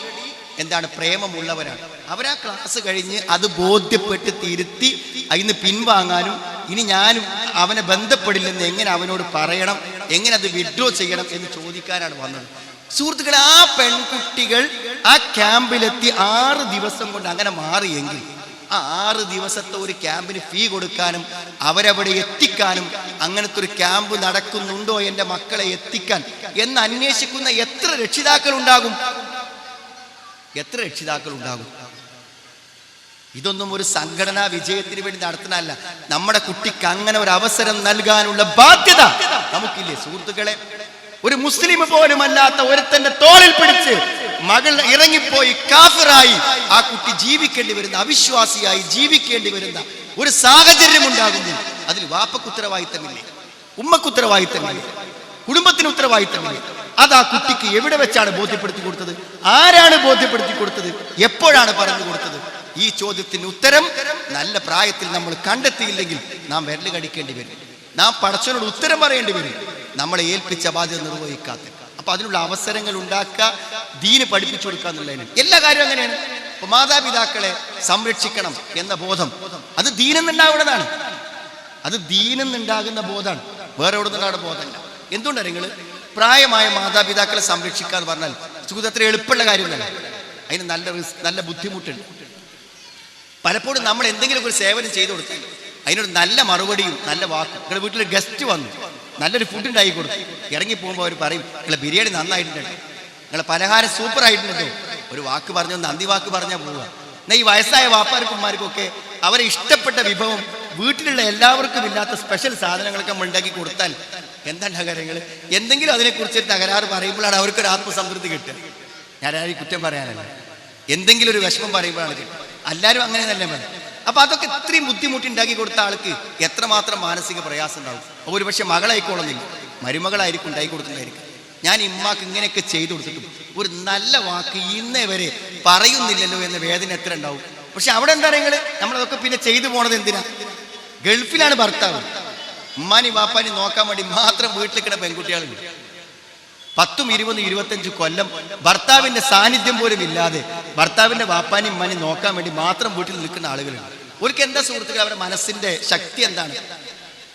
എന്താണ് പ്രേമമുള്ളവരാണ്. അവരാ ക്ലാസ് കഴിഞ്ഞ് അത് ബോധ്യപ്പെട്ട് തിരുത്തി അതിന് പിൻവാങ്ങാനും ഇനി ഞാനും അവനെ ബന്ധപ്പെടില്ലെന്ന് എങ്ങനെ അവനോട് പറയണം, എങ്ങനെ അത് വിഡ്രോ ചെയ്യണം എന്ന് ചോദിക്കാനാണ് വന്നത്. സുഹൃത്തുക്കളെ, ആ പെൺകുട്ടികൾ ആ ക്യാമ്പിലെത്തി 6 ദിവസം കൊണ്ട് അങ്ങനെ മാറിയെങ്കിൽ ആ 6 ദിവസത്തെ ഒരു ക്യാമ്പിന് ഫീ കൊടുക്കാനും അവരവിടെ എത്തിക്കാനും, അങ്ങനത്തെ ഒരു ക്യാമ്പ് നടക്കുന്നുണ്ടോ എൻ്റെ മക്കളെ എത്തിക്കാൻ എന്ന് അന്വേഷിക്കുന്ന എത്ര രക്ഷിതാക്കൾ ഉണ്ടാകും? എത്ര രക്ഷിതാക്കൾ ഉണ്ടാകും? ഇതൊന്നും ഒരു സംഘടനാ വിജയത്തിന് വേണ്ടി നടത്തുന്നതല്ല. നമ്മുടെ കുട്ടിക്ക് അങ്ങനെ ഒരു അവസരം നൽകാനുള്ള ബാധ്യത നമുക്കില്ലേ സുഹൃത്തുക്കളെ? ഒരു മുസ്ലിം പോലും അല്ലാത്ത ഒരുത്തന്റെ തോളിൽ പിടിച്ച് മകൾ ഇറങ്ങിപ്പോയി കാഫിറായി ആ കുട്ടി ജീവിക്കേണ്ടി വരുന്ന, അവിശ്വാസിയായി ജീവിക്കേണ്ടി വരുന്ന ഒരു സാഹചര്യം ഉണ്ടാകുന്നു. അതിൽ വാപ്പക്ക് ഉത്തരവാദിത്തമില്ലേ? ഉമ്മക്ക് ഉത്തരവാദിത്തമില്ലേ? കുടുംബത്തിന് ഉത്തരവാദിത്തമില്ലേ? അത് ആ കുട്ടിക്ക് എവിടെ വെച്ചാണ് ബോധ്യപ്പെടുത്തി കൊടുത്തത്? ആരാണ് ബോധ്യപ്പെടുത്തി കൊടുത്തത്? എപ്പോഴാണ് പറഞ്ഞു കൊടുത്തത്? ഈ ചോദ്യത്തിന് ഉത്തരം നല്ല പ്രായത്തിൽ നമ്മൾ കണ്ടെത്തിയില്ലെങ്കിൽ നാം വിരല് കടിക്കേണ്ടി വരും. നാം പടച്ചവനോട് ഉത്തരം പറയേണ്ടി വരും, നമ്മളെ ഏൽപ്പിച്ച ബാധ്യത നിർവഹിക്കാത്ത. അപ്പൊ അതിനുള്ള അവസരങ്ങൾ ഉണ്ടാക്കുക, ദീന് പഠിപ്പിച്ചു കൊടുക്കുക എന്നുള്ളതിന് എല്ലാ കാര്യവും അങ്ങനെയാണ്. ഇപ്പൊ മാതാപിതാക്കളെ സംരക്ഷിക്കണം എന്ന ബോധം അത് ദീനെന്നുണ്ടാവുന്നതാണ്. അത് ദീനെന്നുണ്ടാകുന്ന ബോധമാണ്, വേറെ എവിടെ നിന്നുണ്ടാകുന്ന ബോധമല്ല. എന്തുകൊണ്ടാണ് നിങ്ങൾ പ്രായമായ മാതാപിതാക്കളെ സംരക്ഷിക്കുക എന്ന് പറഞ്ഞാൽ സുഹൃത്ത് എളുപ്പമുള്ള കാര്യമല്ല. അതിന് നല്ല ബുദ്ധിമുട്ടുണ്ട്. പലപ്പോഴും നമ്മൾ എന്തെങ്കിലും ഒരു സേവനം ചെയ്തു കൊടുത്താൽ അതിനൊരു നല്ല മറുപടിയും നല്ല വാക്കും. നിങ്ങളുടെ വീട്ടിൽ ഗസ്റ്റ് വന്നു, നല്ലൊരു ഫുഡ് ഉണ്ടാക്കി കൊടുത്തു, ഇറങ്ങി പോകുമ്പോൾ അവർ പറയും നിങ്ങളെ ബിരിയാണി നന്നായിട്ടുണ്ടോ, നിങ്ങളെ പലഹാരം സൂപ്പർ ആയിട്ടുണ്ടോ, ഒരു വാക്ക് പറഞ്ഞോ, നന്ദി വാക്ക് പറഞ്ഞാൽ പോവുക. എന്നാൽ ഈ വയസ്സായ വാപ്പാർക്കുമാർക്കൊക്കെ അവരെ ഇഷ്ടപ്പെട്ട വിഭവം വീട്ടിലുള്ള എല്ലാവർക്കും ഇല്ലാത്ത സ്പെഷ്യൽ സാധനങ്ങളൊക്കെ നമ്മൾ ഉണ്ടാക്കി കൊടുത്താൽ എന്താണ് കാര്യങ്ങൾ? എന്തെങ്കിലും അതിനെക്കുറിച്ച് തകരാറ് പറയുമ്പോഴാണ് അവർക്കൊരു ആത്മസംതൃപ്തി കിട്ടുക. ഞാനാരും കുറ്റം പറയാനല്ല, എന്തെങ്കിലും ഒരു വിഷമം പറയുമ്പോഴാണ് കിട്ടുക. എല്ലാവരും അങ്ങനെ തന്നെ വേണം. അപ്പൊ അതൊക്കെ ഇത്രയും ബുദ്ധിമുട്ടി ഉണ്ടാക്കി കൊടുത്ത ആൾക്ക് എത്രമാത്രം മാനസിക പ്രയാസം ഉണ്ടാവും. അപ്പോൾ ഒരു പക്ഷെ മകളായിക്കോളുന്നില്ല, മരുമകളായിരിക്കും ഉണ്ടാക്കി കൊടുക്കുന്നതായിരിക്കും. ഞാൻ ഇമ്മാക്ക് ഇങ്ങനെയൊക്കെ ചെയ്തു കൊടുത്തിട്ടും ഒരു നല്ല വാക്ക് ഇന്നേ വരെ പറയുന്നില്ലല്ലോ എന്ന വേദന എത്ര ഉണ്ടാവും. പക്ഷെ അവിടെ എന്താ നിങ്ങൾ നമ്മളതൊക്കെ പിന്നെ ചെയ്തു പോണത് എന്തിനാ? ഗൾഫിലാണ് ഭർത്താവ്. ഉമ്മാനി വാപ്പാനി നോക്കാൻ വേണ്ടി മാത്രം വീട്ടിലിരിക്കുന്ന പെൺകുട്ടികളുണ്ട്. 10, 20, 25 കൊല്ലം ഭർത്താവിന്റെ സാന്നിധ്യം പോലും ഇല്ലാതെ ഭർത്താവിന്റെ വാപ്പാനി ഉമ്മാനി നോക്കാൻ വേണ്ടി മാത്രം വീട്ടിൽ നിൽക്കുന്ന ആളുകളുണ്ട്. അവർക്ക് എന്താ സുഹൃത്തുക്കൾ, അവരുടെ മനസ്സിന്റെ ശക്തി എന്താണ്?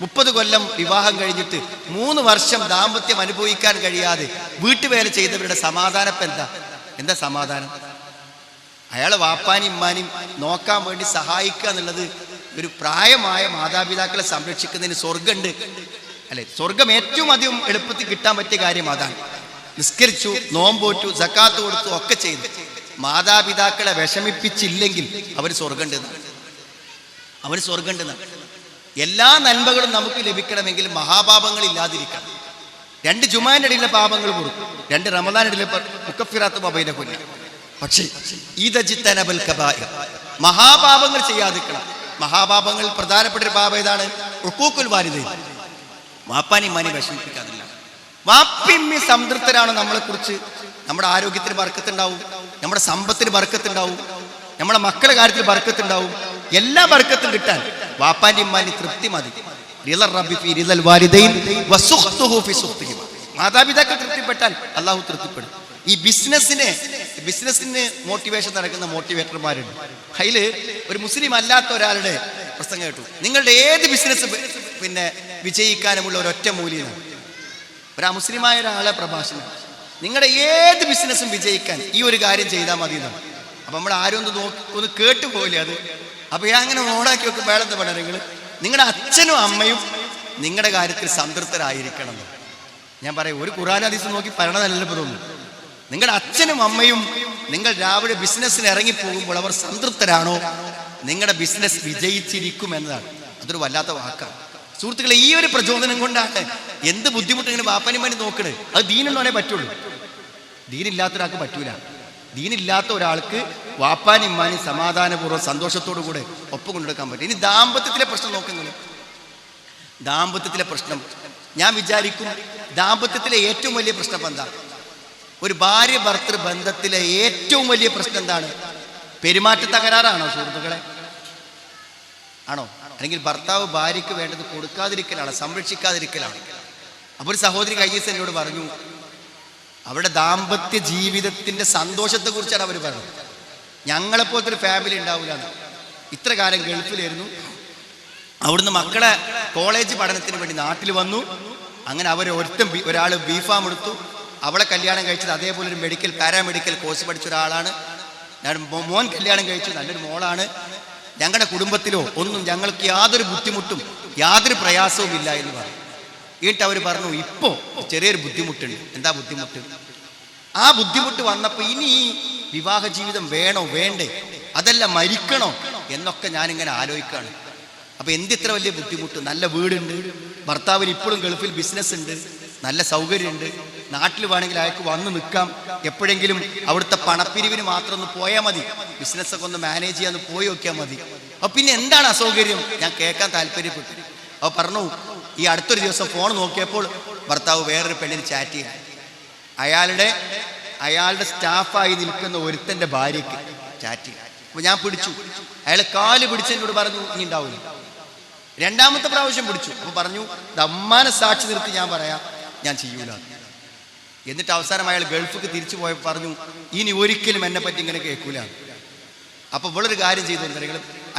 30 കൊല്ലം വിവാഹം കഴിഞ്ഞിട്ട് 3 വർഷം ദാമ്പത്യം അനുഭവിക്കാൻ കഴിയാതെ വീട്ടുവേല ചെയ്തവരുടെ സമാധാനം എന്താ സമാധാനം? അയാളെ വാപ്പാനും ഉമ്മാനും നോക്കാൻ വേണ്ടി സഹായിക്കുക എന്നുള്ളത് ഒരു പ്രായമായ മാതാപിതാക്കളെ സംരക്ഷിക്കുന്നതിന് സ്വർഗമുണ്ട് അല്ലെ? സ്വർഗം ഏറ്റവും അധികം എളുപ്പത്തിൽ കിട്ടാൻ പറ്റിയ കാര്യം അതാണ്. നിസ്കരിച്ചു, നോമ്പോറ്റു, സക്കാത്ത് കൊടുത്തു, ഒക്കെ ചെയ്തു മാതാപിതാക്കളെ വിഷമിപ്പിച്ചില്ലെങ്കിൽ അവന് സ്വർഗമുണ്ടെന്നാണ്. എല്ലാ നന്മകളും നമുക്ക് ലഭിക്കണമെങ്കിൽ മഹാപാപങ്ങൾ ഇല്ലാതിരിക്കണം. 2 ജുമാന്റെ ഇടയിലെ പാപങ്ങൾ കൊടുക്കും, 2 റമദാനിടയിലെ മുക്കഫിറാത്ത് മബൈന കൊല്ല. പക്ഷേ ഈദജിത്തനബൽ കബായിർ, മഹാപാപങ്ങൾ ചെയ്യാതിരിക്കണം. മഹാപാപങ്ങൾ പ്രധാനപ്പെട്ട ഒരു പാപം ഏതാണ്? ഉഖൂഖുൽ വാലിദൈൻ, വാപ്പാനി ഉമ്മാനി വിഷമിപ്പിക്കാതില്ല. വാപ്പിമ്മി സംതൃപ്തരാണ് നമ്മളെ കുറിച്ച്. നമ്മുടെ ആരോഗ്യത്തിന് ബർക്കത്തുണ്ടാവും, നമ്മുടെ സമ്പത്തിന് ബർക്കത്തുണ്ടാവും, നമ്മുടെ മക്കളുടെ കാര്യത്തിൽ ബർക്കത്തുണ്ടാവും. എല്ലാ ബർക്കത്തും കിട്ടാൻ വാപ്പാന്റെ ഉമ്മാനി തൃപ്തി മതി. മാതാപിതാക്കൾ തൃപ്തിപ്പെട്ടാൽ അള്ളാഹു തൃപ്തിപ്പെടും. ഈ ബിസിനസ്സിന് മോട്ടിവേഷൻ നടക്കുന്ന മോട്ടിവേറ്റർമാരുണ്ട്. അതിൽ ഒരു മുസ്ലിം അല്ലാത്ത ഒരാളുടെ പ്രസംഗം കേട്ടു. നിങ്ങളുടെ ഏത് ബിസിനസ് വിജയിക്കാനുമുള്ള ഒരൊറ്റ മൂല്യമാണ്. ഒരു മുസ്ലിമായ ഒരാളെ പ്രഭാഷണം, നിങ്ങളുടെ ഏത് ബിസിനസ്സും വിജയിക്കാൻ ഈ ഒരു കാര്യം ചെയ്താൽ മതി എന്നാണ്. അപ്പൊ നമ്മൾ ആരും ഒന്ന് കേട്ടു പോകില്ലേ അത്? അപ്പൊ ഞാൻ അങ്ങനെ ഓണാക്കി വെക്കും. വേളത്തെ പടം നിങ്ങളുടെ അച്ഛനും അമ്മയും നിങ്ങളുടെ കാര്യത്തിൽ സംതൃപ്തരായിരിക്കണം. ഞാൻ പറയും, ഒരു ഖുർആൻ ഹദീസ് നോക്കി പറയണതല്ലല്ലോ ഇപ്പൊ തോന്നുന്നു. നിങ്ങളുടെ അച്ഛനും അമ്മയും നിങ്ങൾ രാവിലെ ബിസിനസ്സിന് ഇറങ്ങിപ്പോകുമ്പോൾ അവർ സംതൃപ്തരാണോ, നിങ്ങളുടെ ബിസിനസ് വിജയിച്ചിരിക്കും എന്നതാണ്. അതൊരു വല്ലാത്ത വാക്കാണ് സുഹൃത്തുക്കളെ. ഈ ഒരു പ്രചോദനം കൊണ്ടാണ് എന്ത് ബുദ്ധിമുട്ട് ഇങ്ങനെ വാപ്പനിമാനി നോക്കണേ. അത് ദീനുള്ളവനെ പറ്റുള്ളൂ, ദീനില്ലാത്തൊരാൾക്ക് പറ്റൂല. ദീനില്ലാത്ത ഒരാൾക്ക് വാപ്പാനും ഇമ്മാനും സമാധാനപൂർവ്വം സന്തോഷത്തോടു കൂടെ ഒപ്പം കൊണ്ടെടുക്കാൻ പറ്റും. ഇനി ദാമ്പത്യത്തിലെ പ്രശ്നം നോക്കുന്നത്, ദാമ്പത്യത്തിലെ പ്രശ്നം ഞാൻ വിചാരിക്കും ദാമ്പത്യത്തിലെ ഏറ്റവും വലിയ പ്രശ്നം എന്താ? ഒരു ഭാര്യ ഭർത്തൃ ബന്ധത്തിലെ ഏറ്റവും വലിയ പ്രശ്നം എന്താണ്? പെരുമാറ്റ തകരാറാണോ സുഹൃത്തുക്കളെ? ആണോ? അല്ലെങ്കിൽ ഭർത്താവ് ഭാര്യയ്ക്ക് വേണ്ടത് കൊടുക്കാതിരിക്കലാണ്, സംരക്ഷിക്കാതിരിക്കലാണ്? അപ്പോൾ ഒരു സഹോദരി കഴിഞ്ഞ ദിവസം എന്നോട് പറഞ്ഞു, അവരുടെ ദാമ്പത്യ ജീവിതത്തിന്റെ സന്തോഷത്തെ കുറിച്ചാണ് അവർ പറഞ്ഞത്. ഞങ്ങളെപ്പോലത്തെ ഒരു ഫാമിലി ഉണ്ടാവില്ല. ഇത്ര കാലം ഗൾഫിലായിരുന്നു, അവിടുന്ന് മക്കളെ കോളേജ് പഠനത്തിന് വേണ്ടി നാട്ടിൽ വന്നു. അങ്ങനെ അവർ ഒരാൾ ബീഫാം എടുത്തു, അവളെ കല്യാണം കഴിച്ചത് അതേപോലെ ഒരു പാരാമെഡിക്കൽ കോഴ്സ് പഠിച്ച ഒരാളാണ്. മോൻ കല്യാണം കഴിച്ചു, നല്ലൊരു മോളാണ്. ഞങ്ങളുടെ കുടുംബത്തിലോ ഒന്നും ഞങ്ങൾക്ക് യാതൊരു ബുദ്ധിമുട്ടും യാതൊരു പ്രയാസവും ഇല്ല എന്ന് പറഞ്ഞു. എന്നിട്ട് അവർ പറഞ്ഞു, ഇപ്പോ ചെറിയൊരു ബുദ്ധിമുട്ടുണ്ട്. എന്താ ബുദ്ധിമുട്ട്? ആ ബുദ്ധിമുട്ട് വന്നപ്പോൾ ഇനി ഈ വിവാഹ ജീവിതം വേണോ വേണ്ടേ, അതല്ല മരിക്കണോ എന്നൊക്കെ ഞാനിങ്ങനെ ആലോചിക്കുകയാണ്. അപ്പൊ എന്തിത്ര വലിയ ബുദ്ധിമുട്ട്? നല്ല വീടുണ്ട്, ഭർത്താവിന് ഇപ്പോഴും ഗൾഫിൽ ബിസിനസ് ഉണ്ട്, നല്ല സൗകര്യമുണ്ട്, നാട്ടിൽ വേണമെങ്കിൽ അയാൾക്ക് വന്ന് നിൽക്കാം, എപ്പോഴെങ്കിലും അവിടുത്തെ പണപ്പിരിവിന് മാത്രം ഒന്ന് പോയാൽ മതി, ബിസിനസ്സൊക്കെ ഒന്ന് മാനേജ് ചെയ്യാൻ പോയി നോക്കിയാൽ മതി. അപ്പൊ പിന്നെ എന്താണ് അസൗകര്യം? ഞാൻ കേൾക്കാൻ താല്പര്യപ്പെട്ടു. അപ്പോൾ പറഞ്ഞു, ഈ അടുത്തൊരു ദിവസം ഫോൺ നോക്കിയപ്പോൾ ഭർത്താവ് വേറൊരു പെണ്ണിന് ചാറ്റ് ചെയ്യാൻ, അയാളുടെ സ്റ്റാഫായി നിൽക്കുന്ന ഒരുത്തൻ്റെ ഭാര്യയ്ക്ക് ചാറ്റ് ചെയ്യാൻ. അപ്പൊ ഞാൻ പിടിച്ചു, അയാളെ കാല് പിടിച്ചെന്നോട് പറഞ്ഞു, ഇനി ഉണ്ടാവില്ല. 2ാമത്തെ പ്രാവശ്യം പിടിച്ചു. അപ്പൊ പറഞ്ഞു, അമ്മാനെ സാക്ഷി നിർത്തി ഞാൻ പറയാം, ഞാൻ ചെയ്യൂല. എന്നിട്ട് അവസാനം അയാൾ ഗൾഫിക്ക് തിരിച്ചു പോയപ്പോൾ പറഞ്ഞു, ഇനി ഒരിക്കലും എന്നെ പറ്റി ഇങ്ങനെ കേൾക്കൂല. അപ്പൊ ഇവളൊരു കാര്യം ചെയ്തു,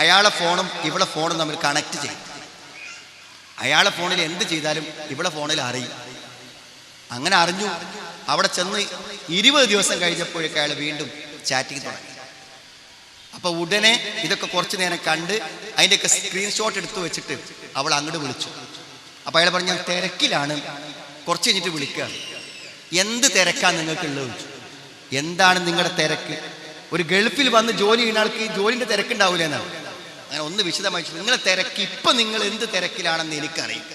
അയാളെ ഫോണും ഇവളെ ഫോണും തമ്മിൽ കണക്ട് ചെയ്യും. അയാളെ ഫോണിൽ എന്ത് ചെയ്താലും ഇവളെ ഫോണിൽ അറിയും. അങ്ങനെ അറിഞ്ഞു. അവിടെ ചെന്ന് 20 ദിവസം കഴിഞ്ഞപ്പോഴേക്ക് അയാൾ വീണ്ടും ചാറ്റിങ് തുടങ്ങി. അപ്പൊ ഉടനെ ഇതൊക്കെ കുറച്ചു നേരം കണ്ട് അതിൻ്റെയൊക്കെ സ്ക്രീൻഷോട്ട് എടുത്തു വെച്ചിട്ട് അവൾ അങ്ങോട്ട് വിളിച്ചു. അപ്പൊ അയാൾ പറഞ്ഞു, ഞാൻ തിരക്കിലാണ്, കുറച്ച് കഴിഞ്ഞിട്ട് വിളിക്കുക. എന്ത് തിരക്കാണ് നിങ്ങൾക്കുള്ളത്? എന്താണ് നിങ്ങളുടെ തിരക്ക്? ഒരു ഗൾഫിൽ വന്ന് ജോലി ചെയ്യുന്ന ആൾക്ക് ജോലിന്റെ തിരക്കുണ്ടാവില്ല എന്നാണ്. അങ്ങനെ ഒന്ന് വിശദമായി, നിങ്ങളെ തിരക്ക് ഇപ്പൊ നിങ്ങൾ എന്ത് തിരക്കിലാണെന്ന് എനിക്കറിയാം.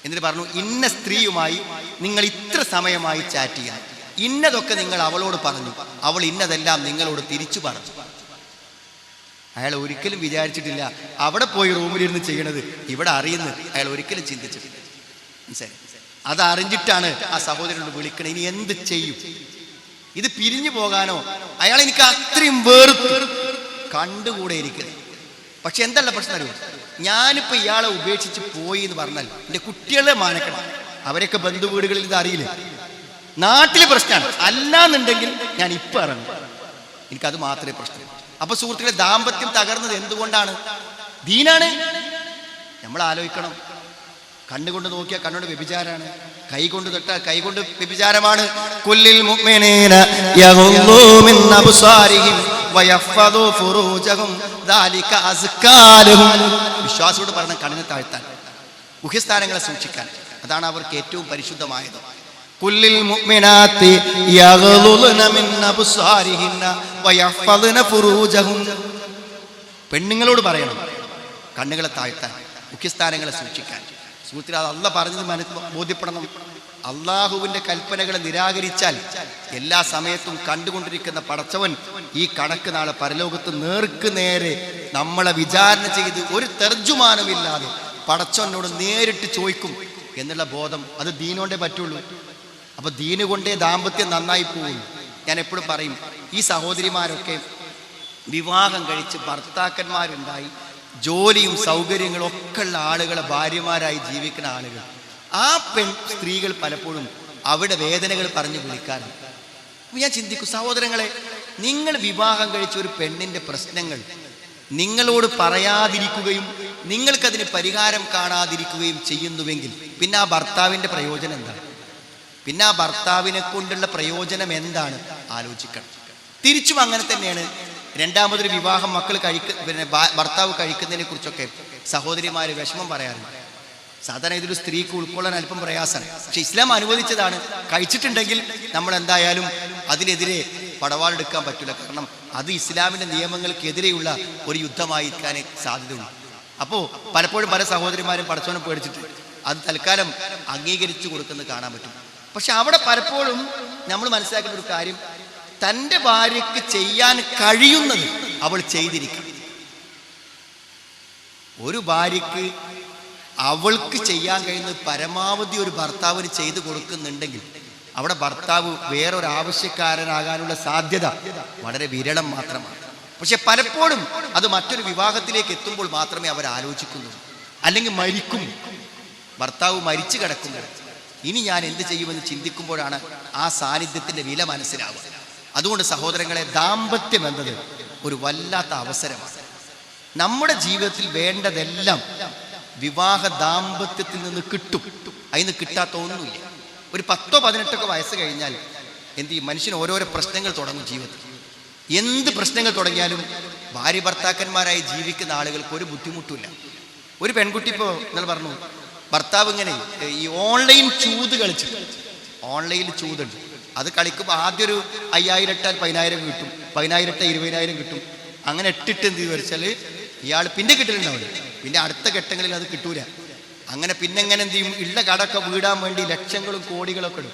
എന്നിട്ട് പറഞ്ഞു, ഇന്ന സ്ത്രീയുമായി നിങ്ങൾ ഇത്ര സമയമായി ചാറ്റ് ചെയ്യാൻ, ഇന്നതൊക്കെ നിങ്ങൾ അവളോട് പറഞ്ഞു, അവൾ ഇന്നതെല്ലാം നിങ്ങളോട് തിരിച്ചു പറഞ്ഞു. അയാൾ ഒരിക്കലും വിചാരിച്ചിട്ടില്ല അവിടെ പോയി റൂമിലിരുന്ന് ചെയ്യണത് ഇവിടെ അറിയുന്നത് അയാൾ ഒരിക്കലും ചിന്തിച്ചിട്ടില്ല. മനസ്സിലായി? അതറിഞ്ഞിട്ടാണ് ആ സഹോദരനോട് വിളിക്കണത്. ഇനി എന്ത് ചെയ്യും? ഇത് പിരിഞ്ഞു പോകാനോ? അയാൾ എനിക്ക് അത്രയും വേർത്ത് കണ്ടുകൂടെ ഇരിക്കുന്നത്. പക്ഷെ എന്തല്ല പ്രശ്നം അറിയോ? ഞാനിപ്പോൾ ഇയാളെ ഉപേക്ഷിച്ച് പോയി എന്ന് പറഞ്ഞാൽ എൻ്റെ കുട്ടികളെ മാനക്കണം. അവരൊക്കെ ബന്ധു വീടുകളിൽ ഇത് അറിയില്ല. നാട്ടിൽ പ്രശ്നമാണ്. അല്ലാന്നുണ്ടെങ്കിൽ ഞാൻ ഇപ്പം ഇറങ്ങും. എനിക്കത് മാത്രമേ പ്രശ്നം. അപ്പൊ സുഹൃത്തുക്കളെ, ദാമ്പത്യം തകർന്നത് എന്തുകൊണ്ടാണ്? ദീനാണ്. നമ്മൾ ആലോചിക്കണം. കണ്ണുകൊണ്ട് നോക്കിയാൽ കണ്ണുകൊണ്ട് വ്യഭിചാരാണ്, കൈകൊണ്ട് തൊട്ടാൽ കൈകൊണ്ട് വ്യഭിചാരമാണ്. കുല്ലിൽ മുഅ്മിനീന യഗ്ളൂ മിൻ അബ്സാരിഹിം വയഹ്ഫദൂ ഫുറൂജഹും ദാലിക അസ്കാ ലഹും. വിശ്വാസിയോട് പറഞ്ഞ കണ്ണിനെ താഴ്ത്താൻ, ഗുഹ്യസ്ഥാനങ്ങളെ സൂക്ഷിക്കാൻ. അതാണ് അവർക്ക് ഏറ്റവും പരിശുദ്ധമായത്. കുല്ലിൽ മുഅ്മിനാത്തി യഗ്ളുന മിൻ അബ്സാരിഹിന്ന വയഹ്ഫദന ഫുറൂജഹും. പെണ്ണുങ്ങളോട് പറയണം കണ്ണുകളെ താഴ്ത്താൻ, മുഖ്യസ്ഥാനങ്ങളെ സൂക്ഷിക്കാൻ. സുഹൃത്തുക്കളെ, അത് അള്ളാഹ് പറഞ്ഞത് ബോധ്യപ്പെടണം. അള്ളാഹുവിന്റെ കൽപ്പനകളെ നിരാകരിച്ചാൽ എല്ലാ സമയത്തും കണ്ടുകൊണ്ടിരിക്കുന്ന പടച്ചവൻ ഈ കണക്ക് നാളെ പരലോകത്ത് നേർക്ക് നേരെ നമ്മളെ വിചാരണ ചെയ്ത് ഒരു തർജുമാനമില്ലാതെ പടച്ചവനോട് നേരിട്ട് ചോദിക്കും എന്നുള്ള ബോധം അത് ദീനോണ്ടേ പറ്റുള്ളൂ. അപ്പൊ ദീന് കൊണ്ടേ ദാമ്പത്യം നന്നായി പോകും. ഞാൻ എപ്പോഴും പറയും, ഈ സഹോദരിമാരൊക്കെ വിവാഹം കഴിച്ച് ഭർത്താക്കന്മാരുണ്ടായി ജോലിയും സൗകര്യങ്ങളും ഒക്കെ ഉള്ള ആളുകളെ ഭാര്യമാരായി ജീവിക്കുന്ന ആളുകൾ, ആ സ്ത്രീകൾ പലപ്പോഴും അവിടെ വേദനകൾ പറഞ്ഞു വിളിക്കാറുണ്ട്. ഞാൻ ചിന്തിക്കും, സഹോദരങ്ങളെ, നിങ്ങൾ വിവാഹം കഴിച്ച ഒരു പെണ്ണിന്റെ പ്രശ്നങ്ങൾ നിങ്ങളോട് പറയാതിരിക്കുകയും നിങ്ങൾക്കതിന് പരിഹാരം കാണാതിരിക്കുകയും ചെയ്യുന്നുവെങ്കിൽ പിന്നെ ആ ഭർത്താവിൻ്റെ പ്രയോജനം എന്താണ്? പിന്നെ ആ ഭർത്താവിനെ കൊണ്ടുള്ള പ്രയോജനം എന്താണ്? ആലോചിക്കണം. തിരിച്ചും അങ്ങനെ തന്നെയാണ്. രണ്ടാമതൊരു വിവാഹം മക്കൾ ഭർത്താവ് കഴിക്കുന്നതിനെ കുറിച്ചൊക്കെ സഹോദരിമാര് വിഷമം പറയാറുണ്ട്. സാധാരണ ഇതൊരു സ്ത്രീക്ക് ഉൾക്കൊള്ളാൻ അല്പം പ്രയാസമാണ്. പക്ഷെ ഇസ്ലാം അനുവദിച്ചതാണ്. കഴിച്ചിട്ടുണ്ടെങ്കിൽ നമ്മൾ എന്തായാലും അതിനെതിരെ പടവാളെടുക്കാൻ പറ്റില്ല. കാരണം അത് ഇസ്ലാമിന്റെ നിയമങ്ങൾക്കെതിരെയുള്ള ഒരു യുദ്ധമായിരിക്കാൻ സാധ്യതയുണ്ട്. അപ്പോൾ പലപ്പോഴും പല സഹോദരിമാരും പടച്ചോനെ പേടിച്ചിട്ട് അത് തൽക്കാലം അംഗീകരിച്ചു കൊടുക്കുന്നത് കാണാൻ പറ്റും. പക്ഷെ അവിടെ പലപ്പോഴും നമ്മൾ മനസ്സിലാക്കുന്ന ഒരു കാര്യം, തൻ്റെ ഭാര്യയ്ക്ക് ചെയ്യാൻ കഴിയുന്നത് അവൾ ചെയ്തിരിക്കണം. ഒരു ഭാര്യയ്ക്ക് അവൾക്ക് ചെയ്യാൻ കഴിയുന്നത് പരമാവധി ഒരു ഭർത്താവിന് ചെയ്തു കൊടുക്കുന്നുണ്ടെങ്കിൽ അവിടെ ഭർത്താവ് വേറൊരാവശ്യക്കാരനാകാനുള്ള സാധ്യത വളരെ വിരളം മാത്രമാണ്. പക്ഷെ പലപ്പോഴും അത് മറ്റൊരു വിവാഹത്തിലേക്ക് എത്തുമ്പോൾ മാത്രമേ അവർ ആലോചിക്കുന്നുള്ളൂ. അല്ലെങ്കിൽ മരിക്കും, ഭർത്താവ് മരിച്ചു കിടക്കുമ്പോൾ ഇനി ഞാൻ എന്ത് ചെയ്യുമെന്ന് ചിന്തിക്കുമ്പോഴാണ് ആ സാന്നിധ്യത്തിൻ്റെ വില മനസ്സിലാവുക. അതുകൊണ്ട് സഹോദരങ്ങളെ, ദാമ്പത്യം എന്നത് ഒരു വല്ലാത്ത അവസരമാണ്. നമ്മുടെ ജീവിതത്തിൽ വേണ്ടതെല്ലാം വിവാഹ ദാമ്പത്യത്തിൽ നിന്ന് കിട്ടും. അതിന് കിട്ടാത്ത ഒന്നുമില്ല. ഒരു 10-18 വയസ്സ് കഴിഞ്ഞാൽ എന്ത് ചെയ്യും? മനുഷ്യന് ഓരോരോ പ്രശ്നങ്ങൾ തുടങ്ങും ജീവിതത്തിൽ. എന്ത് പ്രശ്നങ്ങൾ തുടങ്ങിയാലും ഭാര്യ ഭർത്താക്കന്മാരായി ജീവിക്കുന്ന ആളുകൾക്ക് ഒരു ബുദ്ധിമുട്ടില്ല. ഒരു പെൺകുട്ടി ഇപ്പോൾ നിങ്ങൾ പറഞ്ഞു, ഭർത്താവ് ഇങ്ങനെ ഈ ഓൺലൈൻ ചൂത് കളിച്ചു, ഓൺലൈനിൽ ചൂതുണ്ട്, അത് കളിക്കുമ്പോൾ ആദ്യം ഒരു 5000 ഇട്ടാൽ 10000 കിട്ടും, 10000 ഇട്ടാൽ 20000 കിട്ടും. അങ്ങനെ ഇട്ടിട്ട് എന്ത് വെച്ചാൽ ഇയാൾ പിന്നെ കിട്ടലുണ്ടാവില്ല. പിന്നെ അടുത്ത ഘട്ടങ്ങളിൽ അത് കിട്ടൂല. അങ്ങനെ പിന്നെ എങ്ങനെ എന്ത് ചെയ്യും? ഉള്ള കടമൊക്കെ വീടാൻ വേണ്ടി ലക്ഷങ്ങളും കോടികളൊക്കെ ഇടും.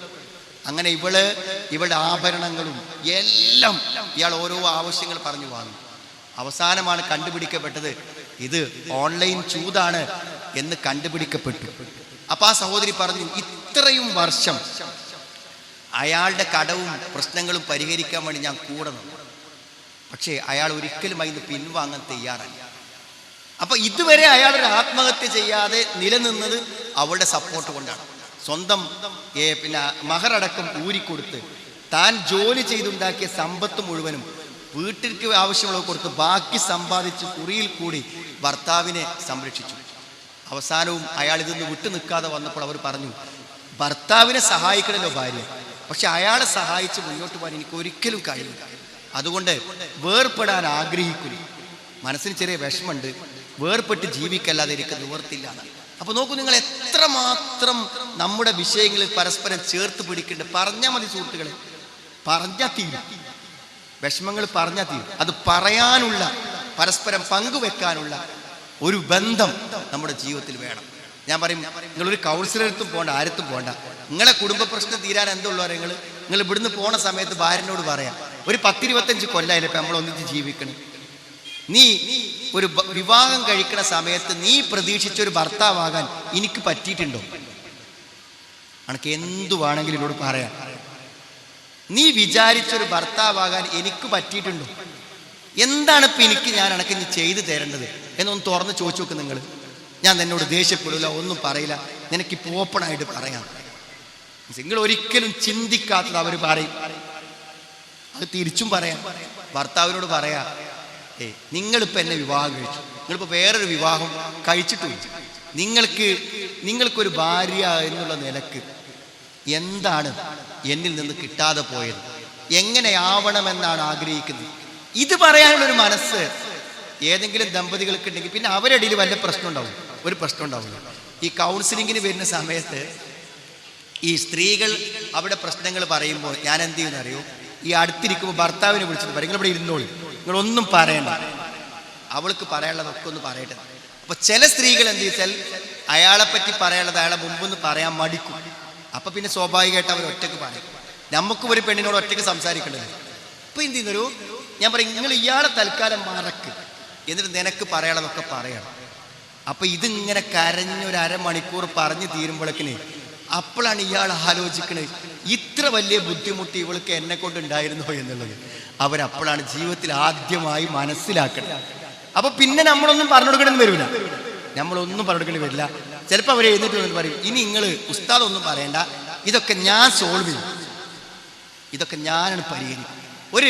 അങ്ങനെ ഇവളുടെ ആഭരണങ്ങളും എല്ലാം ഇയാൾ ഓരോ ആവശ്യങ്ങൾ പറഞ്ഞു വാങ്ങും. അവസാനമാണ് കണ്ടുപിടിക്കപ്പെട്ടത് ഇത് ഓൺലൈൻ ചൂതാണ് എന്ന് കണ്ടുപിടിക്കപ്പെട്ടു. അപ്പൊ ആ സഹോദരി പറഞ്ഞു, ഇത്രയും വർഷം അയാളുടെ കടവും പ്രശ്നങ്ങളും പരിഹരിക്കാൻ വേണ്ടി ഞാൻ കൂടെ നിന്നു. പക്ഷേ അയാൾ ഒരിക്കലും അതിന് പിൻവാങ്ങാൻ തയ്യാറല്ല. അപ്പൊ ഇതുവരെ അയാളൊരു ആത്മഹത്യ ചെയ്യാതെ നിലനിന്നത് അവളുടെ സപ്പോർട്ട് കൊണ്ടാണ്. സ്വന്തം പിന്നെ മഹറടക്കം ഊരിക്കൊടുത്ത് താൻ ജോലി ചെയ്തുണ്ടാക്കിയ സമ്പത്ത് മുഴുവനും വീട്ടിലേക്ക് ആവശ്യമുള്ളത് കൊടുത്ത് ബാക്കി സമ്പാദിച്ച് കുറിയിൽ കൂടി ഭർത്താവിനെ സംരക്ഷിച്ചു. അവസാനവും അയാൾ ഇതൊന്ന് വിട്ടു നിൽക്കാതെ വന്നപ്പോൾ അവർ പറഞ്ഞു, ഭർത്താവിനെ സഹായിക്കണമല്ലോ ഭാര്യ, പക്ഷെ അയാളെ സഹായിച്ച് മുന്നോട്ട് പോകാൻ എനിക്ക് ഒരിക്കലും കഴിയില്ല. അതുകൊണ്ട് വേർപ്പെടാൻ ആഗ്രഹിക്കുന്നു. മനസ്സിന് ചെറിയ വിഷമമുണ്ട്, വേർപ്പെട്ട് ജീവിക്കല്ലാതെ എനിക്ക് നിവർത്തില്ല. അപ്പൊ നോക്കൂ, നിങ്ങൾ എത്രമാത്രം നമ്മുടെ വിഷയങ്ങളിൽ പരസ്പരം ചേർത്ത് പിടിക്കുന്നുണ്ട്. പറഞ്ഞാൽ മതി സുഹൃത്തുക്കളെ, പറഞ്ഞാൽ തീരും. വിഷമങ്ങൾ പറഞ്ഞാൽ തീരും. അത് പറയാനുള്ള, പരസ്പരം പങ്കുവെക്കാനുള്ള ഒരു ബന്ധം നമ്മുടെ ജീവിതത്തിൽ വേണം. ഞാൻ പറയും, നിങ്ങളൊരു കൗൺസിലറെടുത്തും പോകണ്ട, ആരത്തും പോകണ്ട. നിങ്ങളെ കുടുംബ പ്രശ്നം തീരാൻ എന്തുള്ളൂ? നിങ്ങൾ ഇവിടുന്ന് പോണ സമയത്ത് ഭാര്യനോട് പറയാം, ഒരു 10-25 കൊല്ലമായില്ലേ ഇപ്പം നമ്മൾ ഒന്നിച്ച് ജീവിക്കണം. നീ ഒരു വിവാഹം കഴിക്കുന്ന സമയത്ത് നീ പ്രതീക്ഷിച്ചൊരു ഭർത്താവാകാൻ എനിക്ക് പറ്റിയിട്ടുണ്ടോ? അനക്ക് എന്തു വേണമെങ്കിലും എന്നോട് പറയാം. നീ വിചാരിച്ചൊരു ഭർത്താവാകാൻ എനിക്ക് പറ്റിയിട്ടുണ്ടോ? എന്താണ് ഇപ്പം ഞാൻ അനക്ക് ഇനി ചെയ്തു തരേണ്ടത് എന്നൊന്ന് തുറന്ന് ചോദിച്ചു നോക്ക് നിങ്ങൾ. ഞാൻ നിന്നോട് ദേഷ്യപ്പെടില്ല, ഒന്നും പറയില്ല, നിനക്കിപ്പോൾ ഓപ്പണായിട്ട് പറയാം. നിങ്ങൾ ഒരിക്കലും ചിന്തിക്കാത്തത് അവർ പറയും. അത് തിരിച്ചും പറയാം. ഭർത്താവിനോട് പറയാ, നിങ്ങളിപ്പോൾ എന്നെ വിവാഹം കഴിച്ചു, നിങ്ങളിപ്പോൾ വേറൊരു വിവാഹം കഴിച്ചിട്ടില്ല, നിങ്ങൾക്കൊരു ഭാര്യ എന്നുള്ള നിലക്ക് എന്താണ് എന്നിൽ നിന്ന് കിട്ടാതെ പോയത്, എങ്ങനെയാവണമെന്നാണ് ആഗ്രഹിക്കുന്നത്, ഇത് പറയാനുള്ളൊരു മനസ്സ് ഏതെങ്കിലും ദമ്പതികൾക്ക് ഉണ്ടെങ്കിൽ പിന്നെ അവരിടയിൽ വല്ല പ്രശ്നം ഉണ്ടാവും. ഒരു പ്രശ്നം ഉണ്ടാവില്ല. ഈ കൗൺസിലിങ്ങിന് വരുന്ന സമയത്ത് ഈ സ്ത്രീകൾ അവിടെ പ്രശ്നങ്ങൾ പറയുമ്പോൾ ഞാൻ എന്ത് ചെയ്യുന്നറിയോ, ഈ അടുത്തിരിക്കുമ്പോൾ ഭർത്താവിനെ വിളിച്ചിട്ട് പറയും, നിങ്ങളിവിടെ ഇരുന്നോളൂ, നിങ്ങളൊന്നും പറയണ്ട, അവൾക്ക് പറയാനുള്ളതൊക്കെ ഒന്ന് പറയട്ടെ. അപ്പൊ ചില സ്ത്രീകൾ എന്ത് ചെയ്താൽ അയാളെപ്പറ്റി പറയാനുള്ളത് അയാളെ മുമ്പൊന്ന് പറയാൻ മടിക്കും. അപ്പൊ പിന്നെ സ്വാഭാവികമായിട്ട് അവർ ഒറ്റക്ക് പറയും. നമുക്കും ഒരു പെണ്ണിനോട് ഒറ്റയ്ക്ക് സംസാരിക്കേണ്ടത്. ഇപ്പൊ എന്ത് ചെയ്യുന്നൊരു ഞാൻ പറയും, നിങ്ങൾ ഇയാളെ തൽക്കാലം മറക്ക്, എന്നിട്ട് നിനക്ക് പറയാനുള്ളതൊക്കെ പറയണം. അപ്പൊ ഇതിങ്ങനെ കരഞ്ഞൊരു അരമണിക്കൂർ പറഞ്ഞു തീരുമ്പോഴേക്കിന് അപ്പോഴാണ് ഇയാൾ ആലോചിക്കണത്, ഇത്ര വലിയ ബുദ്ധിമുട്ട് ഇവൾക്ക് എന്നെ കൊണ്ട് ഉണ്ടായിരുന്നോ എന്നുള്ളത് അവരപ്പോഴാണ് ജീവിതത്തിൽ ആദ്യമായി മനസ്സിലാക്കുന്നത്. അപ്പൊ പിന്നെ നമ്മളൊന്നും പറഞ്ഞു കൊടുക്കണമെന്ന് വരില്ല, നമ്മളൊന്നും പറഞ്ഞു കൊടുക്കേണ്ടി വരില്ല. ചിലപ്പോൾ അവർ എഴുന്നേറ്റ് പറയും, ഇനി നിങ്ങൾ ഉസ്താദ് ഒന്നും പറയണ്ട, ഇതൊക്കെ ഞാൻ സോൾവ് ചെയ്യും, ഇതൊക്കെ ഞാനാണ് പരിഹരിക്കും. ഒരു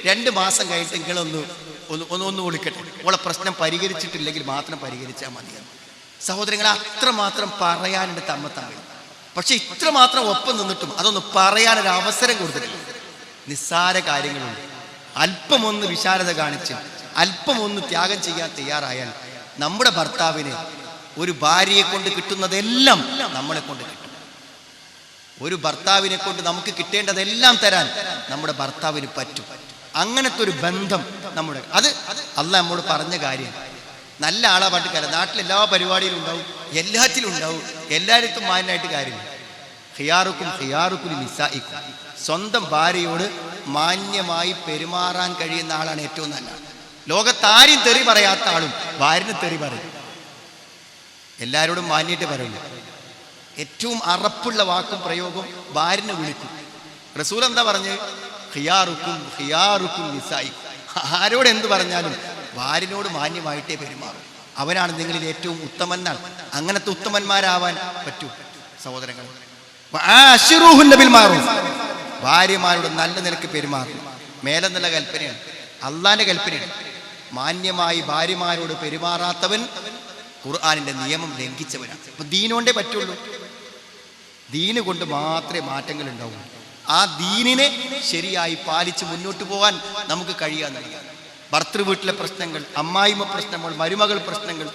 2 മാസം കഴിഞ്ഞിട്ട് നിങ്ങളൊന്ന് വിളിക്കട്ടെ, ഓളെ പ്രശ്നം പരിഹരിച്ചിട്ടില്ലെങ്കിൽ മാത്രം പരിഹരിച്ചാൽ മതിയാണ്. സഹോദരങ്ങളെ, അത്രമാത്രം പറയാനുണ്ട് തമ്മിൽ. പക്ഷെ ഇത്രമാത്രം ഒപ്പം നിന്നിട്ടും അതൊന്ന് പറയാനൊരു അവസരം കൊടുത്തിട്ടില്ല. നിസ്സാര കാര്യങ്ങളുണ്ട്. അല്പമൊന്ന് വിശാലത കാണിച്ച് അല്പമൊന്ന് ത്യാഗം ചെയ്യാൻ തയ്യാറായാൽ നമ്മുടെ ഭർത്താവിന് ഒരു ഭാര്യയെ കൊണ്ട് കിട്ടുന്നതെല്ലാം നമ്മളെ കൊണ്ട് കിട്ടും. ഒരു ഭർത്താവിനെ കൊണ്ട് നമുക്ക് കിട്ടേണ്ടതെല്ലാം തരാൻ നമ്മുടെ ഭർത്താവിന് പറ്റും. അങ്ങനത്തെ ഒരു ബന്ധം നമ്മുടെ അത് അള്ളാഹ് നമ്മോട് പറഞ്ഞ കാര്യം. നല്ല ആളാ പാട്ടുകാരൻ, നാട്ടിലെല്ലാ പരിപാടിയിലും ഉണ്ടാവും, എല്ലാറ്റിലും ഉണ്ടാവും, എല്ലായിടത്തും മാന്യമായിട്ട് കാര്യമില്ല. ഖിയാറുക്കും നിസാഇക്കും, സ്വന്തം ഭാര്യയോട് മാന്യമായി പെരുമാറാൻ കഴിയുന്ന ആളാണ് ഏറ്റവും നല്ല. ലോകത്താരും തെറി പറയാത്ത ആളും ഭാര്യന് തെറി പറയും, എല്ലാവരോടും മാന്യമായിട്ട് പറയുന്നു. ഏറ്റവും അറപ്പുള്ള വാക്കും പ്രയോഗവും ഭാര്യനെ വിളിക്കും. റസൂൽ എന്താ പറഞ്ഞ്, ഖിയാറുക്കും നിസാഇക്കും, ആരോട് എന്ത് പറഞ്ഞാലും ഭാര്യനോട് മാന്യമായിട്ടേ പെരുമാറും, അവനാണ് നിങ്ങളിൽ ഏറ്റവും ഉത്തമനാണ്. അങ്ങനത്തെ ഉത്തമന്മാരാവാൻ പറ്റൂ സഹോദരങ്ങൾ. ഭാര്യമാരോട് നല്ല നിലക്ക് പെരുമാറും. മേലെന്നുള്ള കൽപ്പനയാണ്, അള്ളാന്റെ കൽപ്പനയാണ്. മാന്യമായി ഭാര്യമാരോട് പെരുമാറാത്തവൻ ഖുർആനിന്റെ നിയമം ലംഘിച്ചവനാണ്. അപ്പൊ ദീനോണ്ടേ പറ്റുള്ളൂ, ദീന് കൊണ്ട് മാത്രമേ മാറ്റങ്ങൾ ഉണ്ടാവൂ. ആ ദീനിനെ ശരിയായി പാലിച്ച് മുന്നോട്ട് പോകാൻ നമുക്ക് കഴിയാന്നുള്ളതാണ്. ഭർത്തൃ വീട്ടിലെ പ്രശ്നങ്ങൾ, അമ്മായിമ്മ പ്രശ്നങ്ങൾ, മരുമകൾ പ്രശ്നങ്ങൾ,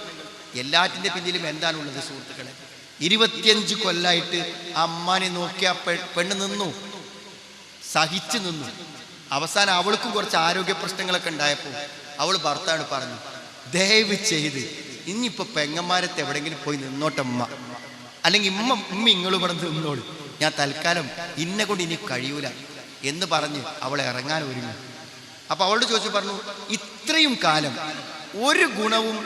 എല്ലാറ്റിൻ്റെ പിന്നിലും എന്താണുള്ളത് സുഹൃത്തുക്കളെ? 25 കൊല്ലായിട്ട് അമ്മാനെ നോക്കിയ പെണ്ണ് നിന്നു, സഹിച്ചു നിന്നു. അവസാനം അവൾക്കും കുറച്ച് ആരോഗ്യ പ്രശ്നങ്ങളൊക്കെ ഉണ്ടായപ്പോൾ അവൾ ഭർത്താവിനോട് പറഞ്ഞു, ദയവ് ചെയ്ത് ഇനിയിപ്പോ പെങ്ങന്മാരത്തെ എവിടെയെങ്കിലും പോയി നിന്നോട്ടമ്മ, അല്ലെങ്കിൽ ഉമ്മ ഇങ്ങളും ഇവിടെ നിന്നോളൂ, ഞാൻ തൽക്കാലം ഇന്നെ കൊണ്ട് ഇനി കഴിയൂല എന്ന് പറഞ്ഞ് അവളെ ഇറങ്ങാൻ ഒരുങ്ങി. അപ്പൊ അവളോട് ചോദിച്ചു പറഞ്ഞു, ഇത്രയും കാലം ഒരു ഗുണവും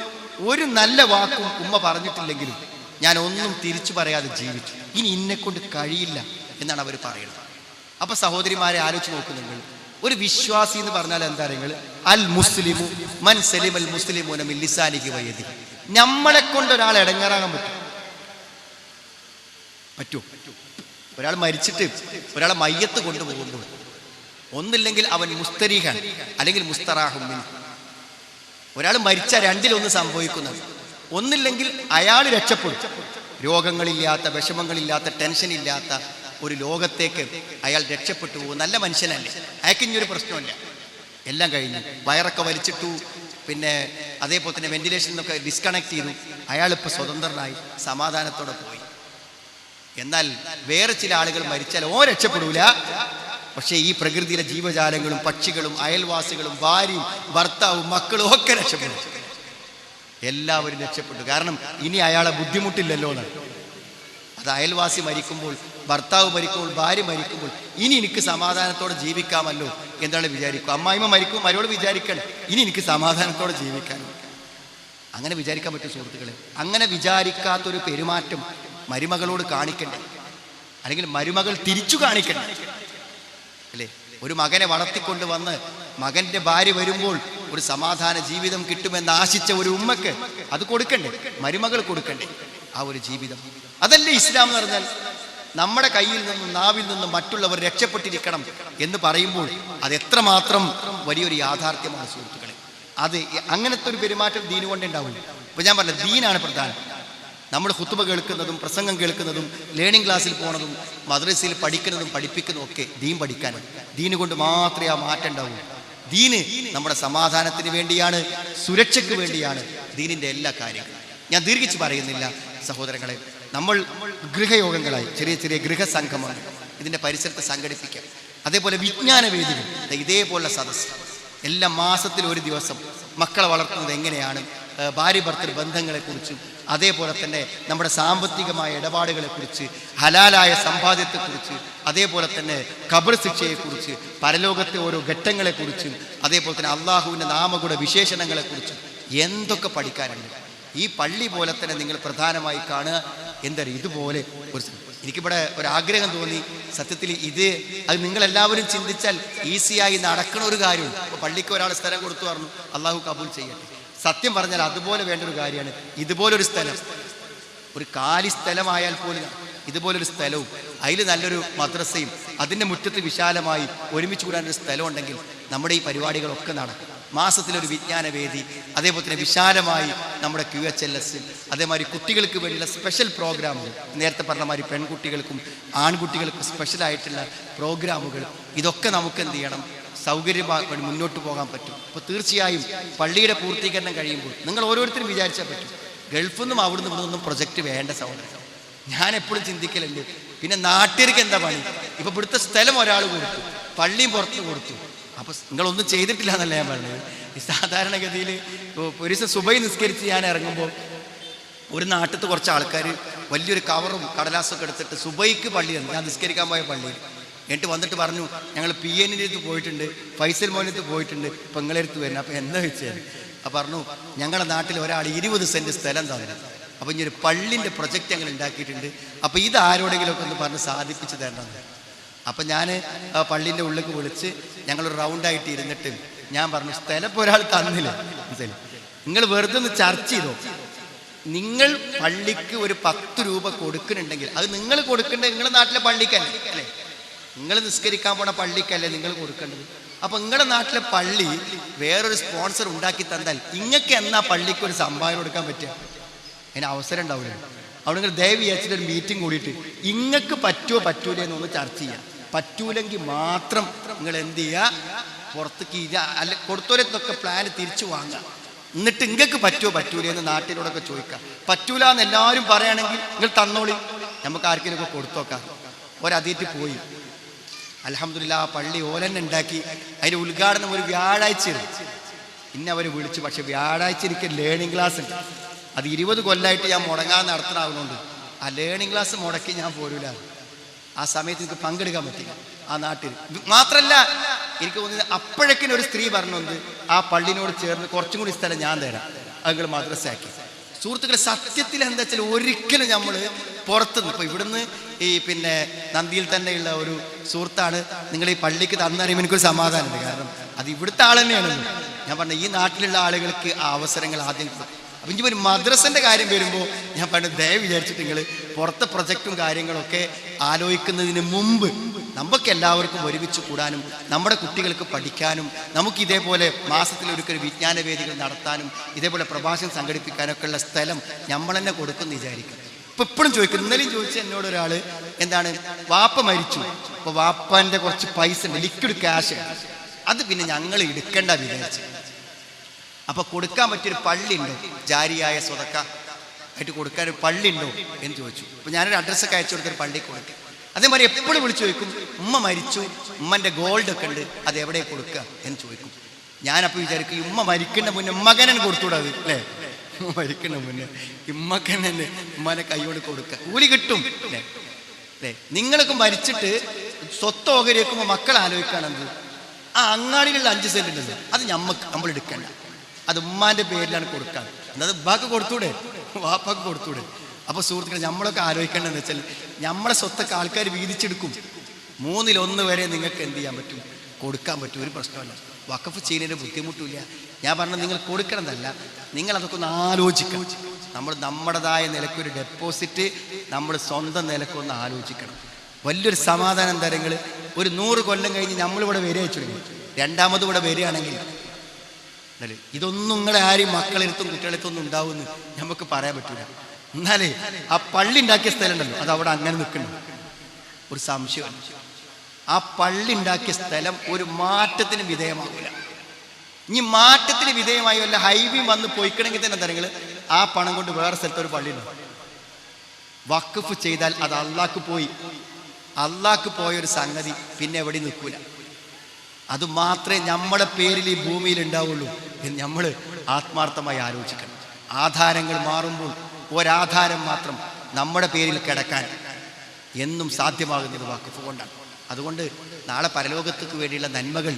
ഒരു നല്ല വാക്കും ഉമ്മ പറഞ്ഞിട്ടില്ലെങ്കിലും ഞാൻ ഒന്നും തിരിച്ചു പറയാതെ ജീവിച്ചു, ഇനി ഇന്നെ കൊണ്ട് കഴിയില്ല എന്നാണ് അവർ പറയുന്നത്. അപ്പൊ സഹോദരിമാരെ ആലോചിച്ച് നോക്കുന്നുണ്ട്, ഒരു വിശ്വാസി എന്ന് പറഞ്ഞാൽ എന്താ നിങ്ങൾ, അൽ മുസ്ലിമു മൻ സലിമൽ മുസ്ലിമൂന മിൻ ലിസാനിഹി വയദിഹി. നമ്മളെ കൊണ്ട് ഒരാൾ ഇടങ്ങേറാകാൻ പറ്റുമോ? ഒരാൾ മരിച്ചിട്ട് ഒരാളെ മയ്യത്ത് കൊണ്ടുപോകുമ്പോൾ ഒന്നില്ലെങ്കിൽ അവൻ മുസ്തരീഹാൻ അല്ലെങ്കിൽ മുസ്തറാഹും. ഒരാൾ മരിച്ചാൽ രണ്ടിലൊന്ന് സംഭവിക്കുന്നത്, ഒന്നില്ലെങ്കിൽ അയാൾ രക്ഷപ്പെടും, രോഗങ്ങളില്ലാത്ത, വിഷമങ്ങളില്ലാത്ത, ടെൻഷൻ ഇല്ലാത്ത ഒരു ലോകത്തേക്ക് അയാൾ രക്ഷപ്പെട്ടു പോകും. നല്ല മനുഷ്യനല്ലേ, അയാൾക്കിഞ്ഞൊരു പ്രശ്നമില്ല, എല്ലാം കഴിഞ്ഞു, വയറൊക്കെ വലിച്ചിട്ടു, പിന്നെ അതേപോലെ തന്നെ വെന്റിലേഷൻ എന്നൊക്കെ ഡിസ്കണക്ട് ചെയ്തു, അയാളിപ്പോൾ സ്വതന്ത്രനായി സമാധാനത്തോടെ പോയി. എന്നാൽ വേറെ ചില ആളുകൾ മരിച്ചാൽ രക്ഷപ്പെടൂല. പക്ഷേ ഈ പ്രകൃതിയിലെ ജീവജാലങ്ങളും പക്ഷികളും അയൽവാസികളും ഭാര്യയും ഭർത്താവും മക്കളും ഒക്കെ രക്ഷപ്പെടും. എല്ലാവരും രക്ഷപ്പെട്ടു. കാരണം ഇനി അയാളെ ബുദ്ധിമുട്ടില്ലല്ലോ എന്നാണ്. അത് അയൽവാസി മരിക്കുമ്പോൾ, ഭർത്താവ് മരിക്കുമ്പോൾ, ഭാര്യ മരിക്കുമ്പോൾ ഇനി എനിക്ക് സമാധാനത്തോടെ ജീവിക്കാമല്ലോ എന്താണ് വിചാരിക്കുക. അമ്മായിമ്മ മരിക്കും, മരോട് വിചാരിക്കണം ഇനി എനിക്ക് സമാധാനത്തോടെ ജീവിക്കാൻ. അങ്ങനെ വിചാരിക്കാൻ പറ്റും സുഹൃത്തുക്കളെ? അങ്ങനെ വിചാരിക്കാത്തൊരു പെരുമാറ്റം മരുമകളോട് കാണിക്കണ്ടേ? അല്ലെങ്കിൽ മരുമകൾ തിരിച്ചു കാണിക്കണ്ടേ? അല്ലേ? ഒരു മകനെ വളർത്തിക്കൊണ്ട് വന്ന് മകൻ്റെ ഭാര്യ വരുമ്പോൾ ഒരു സമാധാന ജീവിതം കിട്ടുമെന്ന് ആശിച്ച ഒരു ഉമ്മക്ക് അത് കൊടുക്കണ്ടേ, മരുമകൾ കൊടുക്കണ്ടേ ആ ഒരു ജീവിതം? അതല്ലേ ഇസ്ലാം എന്ന് പറഞ്ഞാൽ. നമ്മുടെ കയ്യിൽ നിന്നും നാവിൽ നിന്നും മറ്റുള്ളവർ രക്ഷപ്പെട്ടിരിക്കണം എന്ന് പറയുമ്പോൾ അത് എത്രമാത്രം വലിയൊരു യാഥാർത്ഥ്യമാണ് സുഹൃത്തുക്കളെ. അത് അങ്ങനത്തെ ഒരു പെരുമാറ്റം ദീന് കൊണ്ടേ ഉണ്ടാവും. ഇപ്പൊ ഞാൻ പറഞ്ഞ ദീനാണ് പ്രധാനം. നമ്മൾ ഖുത്ബ കേൾക്കുന്നതും പ്രസംഗം കേൾക്കുന്നതും ലേണിംഗ് ക്ലാസ്സിൽ പോണതും മദ്രസയിൽ പഠിക്കുന്നതും പഠിപ്പിക്കുന്നതും ഒക്കെ ദീൻ പഠിക്കാനാണ്. ദീന് കൊണ്ട് മാത്രമേ ആ മാറ്റം ഉണ്ടാവൂ. ദീന് നമ്മുടെ സമാധാനത്തിന് വേണ്ടിയാണ്, സുരക്ഷയ്ക്ക് വേണ്ടിയാണ് ദീനിൻ്റെ എല്ലാ കാര്യങ്ങളും. ഞാൻ ദീർഘിച്ച് പറയുന്നില്ല സഹോദരങ്ങളെ. നമ്മൾ ഗൃഹയോഗങ്ങളായി ചെറിയ ചെറിയ ഗൃഹസംഗമങ്ങൾ ഇതിൻ്റെ പരിസരത്ത് സംഘടിപ്പിക്കാം. അതേപോലെ വിജ്ഞാന വേദികൾ, ഇതേപോലുള്ള സദസ്സ് എല്ലാ മാസത്തിൽ ഒരു ദിവസം മക്കളെ വളർത്തുന്നത് എങ്ങനെയാണ്, ഭാര്യ ഭർത്തൃ ബന്ധങ്ങളെക്കുറിച്ചും അതേപോലെ തന്നെ നമ്മുടെ സാമ്പത്തികമായ ഇടപാടുകളെക്കുറിച്ച്, ഹലാലായ സമ്പാദ്യത്തെക്കുറിച്ച്, അതേപോലെ തന്നെ ഖബർ ശിക്ഷയെക്കുറിച്ച്, പരലോകത്തെ ഓരോ ഘട്ടങ്ങളെക്കുറിച്ചും, അതേപോലെ തന്നെ അള്ളാഹുവിൻ്റെ നാമഗുണ വിശേഷണങ്ങളെക്കുറിച്ചും എന്തൊക്കെ പഠിക്കാനുണ്ട്. ഈ പള്ളി പോലെ തന്നെ നിങ്ങൾ പ്രധാനമായി കാണുക എന്തറിയും, ഇതുപോലെ ഒരു എനിക്കിവിടെ ഒരാഗ്രഹം തോന്നി. സത്യത്തിൽ അത് നിങ്ങളെല്ലാവരും ചിന്തിച്ചാൽ ഈസിയായി നടക്കണ ഒരു കാര്യമുണ്ട്. ഇപ്പോൾ പള്ളിക്ക് ഒരാൾ സ്ഥലം കൊടുത്തു പറഞ്ഞു, അള്ളാഹു കബൂൽ ചെയ്യട്ടെ. സത്യം പറഞ്ഞാൽ അതുപോലെ വേണ്ട ഒരു കാര്യമാണ് ഇതുപോലൊരു സ്ഥലം. ഒരു കാലി സ്ഥലമായാൽ പോലും ഇതുപോലൊരു സ്ഥലവും അതിൽ നല്ലൊരു മദ്രസയും അതിൻ്റെ മുറ്റത്ത് വിശാലമായി ഒരുമിച്ച് കൂടാനൊരു സ്ഥലം ഉണ്ടെങ്കിൽ നമ്മുടെ ഈ പരിപാടികളൊക്കെ നടക്കും. മാസത്തിലൊരു വിജ്ഞാന വേദി, അതേപോലെ തന്നെ വിശാലമായി നമ്മുടെ QHLS, അതേമാതിരി കുട്ടികൾക്ക് വേണ്ടിയുള്ള സ്പെഷ്യൽ പ്രോഗ്രാമുകൾ, നേരത്തെ പറഞ്ഞ മാതിരി പെൺകുട്ടികൾക്കും ആൺകുട്ടികൾക്കും സ്പെഷ്യലായിട്ടുള്ള പ്രോഗ്രാമുകൾ, ഇതൊക്കെ നമുക്ക് എന്ത് ചെയ്യണം, സൗകര്യമായി മുന്നോട്ട് പോകാൻ പറ്റും. അപ്പോൾ തീർച്ചയായും പള്ളിയുടെ പൂർത്തീകരണം കഴിയുമ്പോൾ നിങ്ങൾ ഓരോരുത്തരും വിചാരിച്ചാൽ പറ്റും, ഗൾഫിൽ നിന്നും അവിടുന്ന് ഇവിടുന്നൊന്നും പ്രൊജക്റ്റ് വേണ്ട സഹോദരൻ. ഞാൻ എപ്പോഴും ചിന്തിക്കലുണ്ട്, പിന്നെ നാട്ടുകാർക്ക് എന്താ പണി? ഇപ്പം ഇവിടുത്തെ സ്ഥലം ഒരാൾ കൊടുത്തു, പള്ളിയും പുറത്ത് കൊടുത്തു, അപ്പോൾ നിങ്ങളൊന്നും ചെയ്തിട്ടില്ല എന്നല്ല ഞാൻ പറഞ്ഞത്. ഈ സാധാരണഗതിയിൽ ഒരു ദിവസം സുബൈ നിസ്കരിച്ച് ഞാൻ ഇറങ്ങുമ്പോൾ ഒരു നാട്ടിലത്തെ കുറച്ച് ആൾക്കാർ വലിയൊരു കവറും കടലാസൊക്കെ എടുത്തിട്ട് സുബൈക്ക് പള്ളിയാണ്, ഞാൻ നിസ്കരിക്കാൻ പോയ പള്ളിയിൽ എന്നിട്ട് വന്നിട്ട് പറഞ്ഞു, ഞങ്ങൾ PN അടുത്ത് പോയിട്ടുണ്ട്, ഫൈസൽ മോനത്ത് പോയിട്ടുണ്ട്, ഇപ്പം നിങ്ങളടുത്ത് വരുന്നത്. അപ്പോൾ എന്താ വെച്ചാൽ അപ്പോൾ പറഞ്ഞു, ഞങ്ങളുടെ നാട്ടിൽ ഒരാൾ 20 സെൻറ്റ് സ്ഥലം തന്നു, അപ്പോൾ ഇനി ഒരു പള്ളിൻ്റെ പ്രൊജക്റ്റ് ഞങ്ങൾ ഉണ്ടാക്കിയിട്ടുണ്ട്, അപ്പോൾ ഇത് ആരോടെങ്കിലുമൊക്കെ ഒന്ന് പറഞ്ഞ് സാധിപ്പിച്ച് തരണമെന്ന്. അപ്പം ഞാൻ പള്ളീൻ്റെ ഉള്ളിലേക്ക് വിളിച്ച് ഞങ്ങളൊരു റൗണ്ടായിട്ട് ഇരുന്നിട്ട് ഞാൻ പറഞ്ഞു, സ്ഥലം ഇപ്പോൾ ഒരാൾ തന്നില്ല, നിങ്ങൾ വെറുതെ ഒന്ന് ചർച്ച ചെയ്തോ. നിങ്ങൾ പള്ളിക്ക് ഒരു 10 രൂപ കൊടുക്കുന്നുണ്ടെങ്കിൽ അത് നിങ്ങൾ കൊടുക്കേണ്ടത് നിങ്ങളുടെ നാട്ടിലെ പള്ളിക്കല്ലേ, അല്ലേ? നിങ്ങൾ നിസ്കരിക്കാൻ പോണ പള്ളിക്കല്ലേ നിങ്ങൾ കൊടുക്കേണ്ടത്. അപ്പം നിങ്ങളുടെ നാട്ടിലെ പള്ളി വേറൊരു സ്പോൺസർ ഉണ്ടാക്കി തന്നാൽ നിങ്ങൾക്ക് എന്നാ പള്ളിക്ക് ഒരു സംഭാവന കൊടുക്കാൻ പറ്റുക? അതിന് അവസരം ഉണ്ടാവില്ല. അവിടെ നിങ്ങൾ ദയവ് വിചാരിച്ചിട്ടൊരു മീറ്റിംഗ് കൂടിയിട്ട് ഇങ്ങൾക്ക് പറ്റുമോ പറ്റൂലേ എന്നൊന്ന് ചർച്ച ചെയ്യാം. പറ്റൂലെങ്കിൽ മാത്രം നിങ്ങൾ എന്ത് ചെയ്യുക, പുറത്തേക്ക് അല്ല കൊടുത്തോരത്തൊക്കെ പ്ലാന് തിരിച്ചു വാങ്ങുക. എന്നിട്ട് നിങ്ങൾക്ക് പറ്റുമോ പറ്റൂലേ എന്ന് നാട്ടിനോടൊക്കെ ചോദിക്കാം. പറ്റൂല എന്ന് എല്ലാവരും പറയുകയാണെങ്കിൽ നിങ്ങൾ തന്നോളി, നമുക്ക് ആർക്കെങ്കിലുമൊക്കെ കൊടുത്തോക്കാം. ഒരതിഥി പോയി, അൽഹംദുലില്ലാ പള്ളി ഓലന്നെ ഉണ്ടാക്കി. അതിൻ്റെ ഉദ്ഘാടനം ഒരു വ്യാഴാഴ്ച ഇന്നെ അവർ വിളിച്ചു. പക്ഷെ വ്യാഴാഴ്ച എനിക്ക് ലേണിംഗ് ക്ലാസ് ഉണ്ട്. അത് 20 കൊല്ലമായിട്ട് ഞാൻ മുടങ്ങാൻ നടത്തണമാകുന്നുണ്ട്. ആ ലേണിംഗ് ക്ലാസ് മുടക്കി ഞാൻ പോരൂല. ആ സമയത്ത് എനിക്ക് പങ്കെടുക്കാൻ പറ്റില്ല ആ നാട്ടിൽ. മാത്രമല്ല എനിക്ക് തോന്നുന്നത് അപ്പോഴേക്കിനും ഒരു സ്ത്രീ പറഞ്ഞുകൊണ്ട് ആ പള്ളിനോട് ചേർന്ന് കുറച്ചും കൂടി സ്ഥലം ഞാൻ തരാം, അത് മദ്രസയാക്കി. സുഹൃത്തുക്കളെ, സത്യത്തിൽ എന്താ വെച്ചാൽ ഒരിക്കലും നമ്മൾ പുറത്തുനിന്ന് ഇപ്പോൾ ഇവിടുന്ന് പിന്നെ നന്ദിയിൽ തന്നെയുള്ള ഒരു സുഹൃത്താണ് നിങ്ങൾ ഈ പള്ളിക്ക് തന്നറിയുമ്പോൾ എനിക്കൊരു സമാധാനമുണ്ട്. കാരണം അത് ഇവിടുത്തെ ആൾ തന്നെയാണല്ലോ. ഞാൻ പറഞ്ഞ ഈ നാട്ടിലുള്ള ആളുകൾക്ക് ആ അവസരങ്ങൾ ആദ്യം കൊടുക്കും. അപ്പം ഇനി ഒരു മദ്രസൻ്റെ കാര്യം വരുമ്പോൾ ഞാൻ പറഞ്ഞു, ദയവ് വിചാരിച്ചിട്ട് നിങ്ങൾ പുറത്തെ പ്രൊജക്റ്റും കാര്യങ്ങളൊക്കെ ആലോചിക്കുന്നതിന് മുമ്പ് നമുക്ക് എല്ലാവർക്കും ഒരുമിച്ച് കൂടാനും നമ്മുടെ കുട്ടികൾക്ക് പഠിക്കാനും നമുക്ക് ഇതേപോലെ മാസത്തിലൊരിക്കൽ വിജ്ഞാന വേദികൾ നടത്താനും ഇതേപോലെ പ്രഭാഷണം സംഘടിപ്പിക്കാനൊക്കെ ഉള്ള സ്ഥലം നമ്മൾ തന്നെ കൊടുക്കുമെന്ന് വിചാരിക്കും. ഇപ്പം എപ്പോഴും ചോദിക്കും, ഇന്നലെയും ചോദിച്ച എന്നോട് ഒരാൾ എന്താണ്, വാപ്പ മരിച്ചു, അപ്പോൾ വാപ്പൻ്റെ കുറച്ച് പൈസ ഉണ്ട്, ലിക്വിഡ് ക്യാഷ്, അത് പിന്നെ ഞങ്ങൾ എടുക്കേണ്ട വിചാരിച്ചു. അപ്പോൾ കൊടുക്കാൻ പറ്റിയൊരു പള്ളി ഉണ്ടോ, ജാരിയായ സ്വതക്ക ആയിട്ട് കൊടുക്കാൻ ഒരു പള്ളി ഉണ്ടോ എന്ന് ചോദിച്ചു. അപ്പോൾ ഞാനൊരു അഡ്രസ്സൊക്കെ അയച്ചു കൊടുത്തൊരു പള്ളി കൊടുക്കുക. അതേമാതിരി എപ്പോഴും വിളിച്ചു ചോദിക്കും, ഉമ്മ മരിച്ചു, ഉമ്മൻ്റെ ഗോൾഡൊക്കെ ഉണ്ട്, അത് എവിടെ കൊടുക്കുക എന്ന് ചോദിക്കും. ഞാനപ്പോൾ വിചാരിക്കും, ഉമ്മ മരിക്കേണ്ട മുന്നേ മകനെ കൊടുത്തുകൂടാത്, അല്ലേ? മരിക്കേണ്ട മുന്നേ ഉമ്മക്കന്നെ ഉമ്മനെ കൈയോട് കൊടുക്കുക, കൂലി കിട്ടും, അല്ലേ? അല്ലേ? നിങ്ങളൊക്കെ മരിച്ചിട്ട് സ്വത്ത് ഓഹരി വെക്കുമ്പോൾ മക്കൾ ആലോചിക്കുകയാണെന്ത്, ആ അങ്ങാടിയിലുള്ള 5 സെൻറ്റ് ഉണ്ടല്ലോ അത് നമ്മൾ എടുക്കേണ്ട, അത് ഉമ്മാൻ്റെ പേരിലാണ് കൊടുക്കാൻ, എന്നത് ഉമ്മാക്ക് കൊടുത്തൂടെ, വാപ്പാക്ക് കൊടുത്തൂടെ? അപ്പോൾ സുഹൃത്തുക്കളെ, നമ്മളൊക്കെ ആലോചിക്കേണ്ടതെന്ന് വെച്ചാൽ നമ്മളെ സ്വത്തൊക്കെ ആൾക്കാർ വീതിച്ചെടുക്കും. 1/3 വരെ നിങ്ങൾക്ക് എന്ത് ചെയ്യാൻ പറ്റും, കൊടുക്കാൻ പറ്റും, ഒരു പ്രശ്നമല്ല. വഖഫ് ചെയ്യുന്നതിന് ബുദ്ധിമുട്ടില്ല. ഞാൻ പറഞ്ഞത് നിങ്ങൾ കൊടുക്കണമെന്നല്ല, നിങ്ങളതൊക്കെ ഒന്ന് ആലോചിക്കണം. നമ്മുടേതായ നിലക്കൊരു ഡെപ്പോസിറ്റ് നമ്മൾ സ്വന്തം നിലക്കൊന്ന് ആലോചിക്കണം. വലിയൊരു സമാധാനം തരങ്ങൾ. ഒരു 100 കൊല്ലം കഴിഞ്ഞ് നമ്മളിവിടെ വരിക വെച്ചു, രണ്ടാമത് ഇവിടെ വരികയാണെങ്കിൽ ഇതൊന്നും നിങ്ങളെ ആരും മക്കളെടുത്തും കുട്ടികളെടുത്തൊന്നും ഉണ്ടാവുമെന്ന് നമുക്ക് പറയാൻ പറ്റില്ല. എന്നാലേ ആ പള്ളി ഉണ്ടാക്കിയ സ്ഥലം ഉണ്ടല്ലോ, അത് അവിടെ അങ്ങനെ നിൽക്കണം. ഒരു സംശയം, ആ പള്ളി ഉണ്ടാക്കിയ സ്ഥലം ഒരു മാറ്റത്തിന് വിധേയമാകില്ല. ഇനി മാറ്റത്തിന് വിധേയമായി വല്ല ഹൈവേ വന്ന് പോയിക്കണമെങ്കിൽ തന്നെ തരങ്ങൾ ആ പണം കൊണ്ട് വേറെ സ്ഥലത്ത് ഒരു പള്ളി ഉണ്ടാവും. വഖഫ് ചെയ്താൽ അത് അള്ളാഹ്ക്ക് പോയൊരു സംഗതി പിന്നെ എവിടെ നിൽക്കൂല. അത് മാത്രമേ നമ്മുടെ പേരിൽ ഈ ഭൂമിയിൽ ഉണ്ടാവുള്ളൂ എന്ന് നമ്മൾ ആത്മാർത്ഥമായി ആലോചിക്കണം. ആധാരങ്ങൾ മാറുമ്പോൾ ഒരാധാരം മാത്രം നമ്മുടെ പേരിൽ കിടക്കാൻ എന്നും സാധ്യമാകുന്നത് വഖഫ് കൊണ്ടാണ്. അതുകൊണ്ട് നാളെ പരലോകത്തേക്ക് വേണ്ടിയുള്ള നന്മകൾ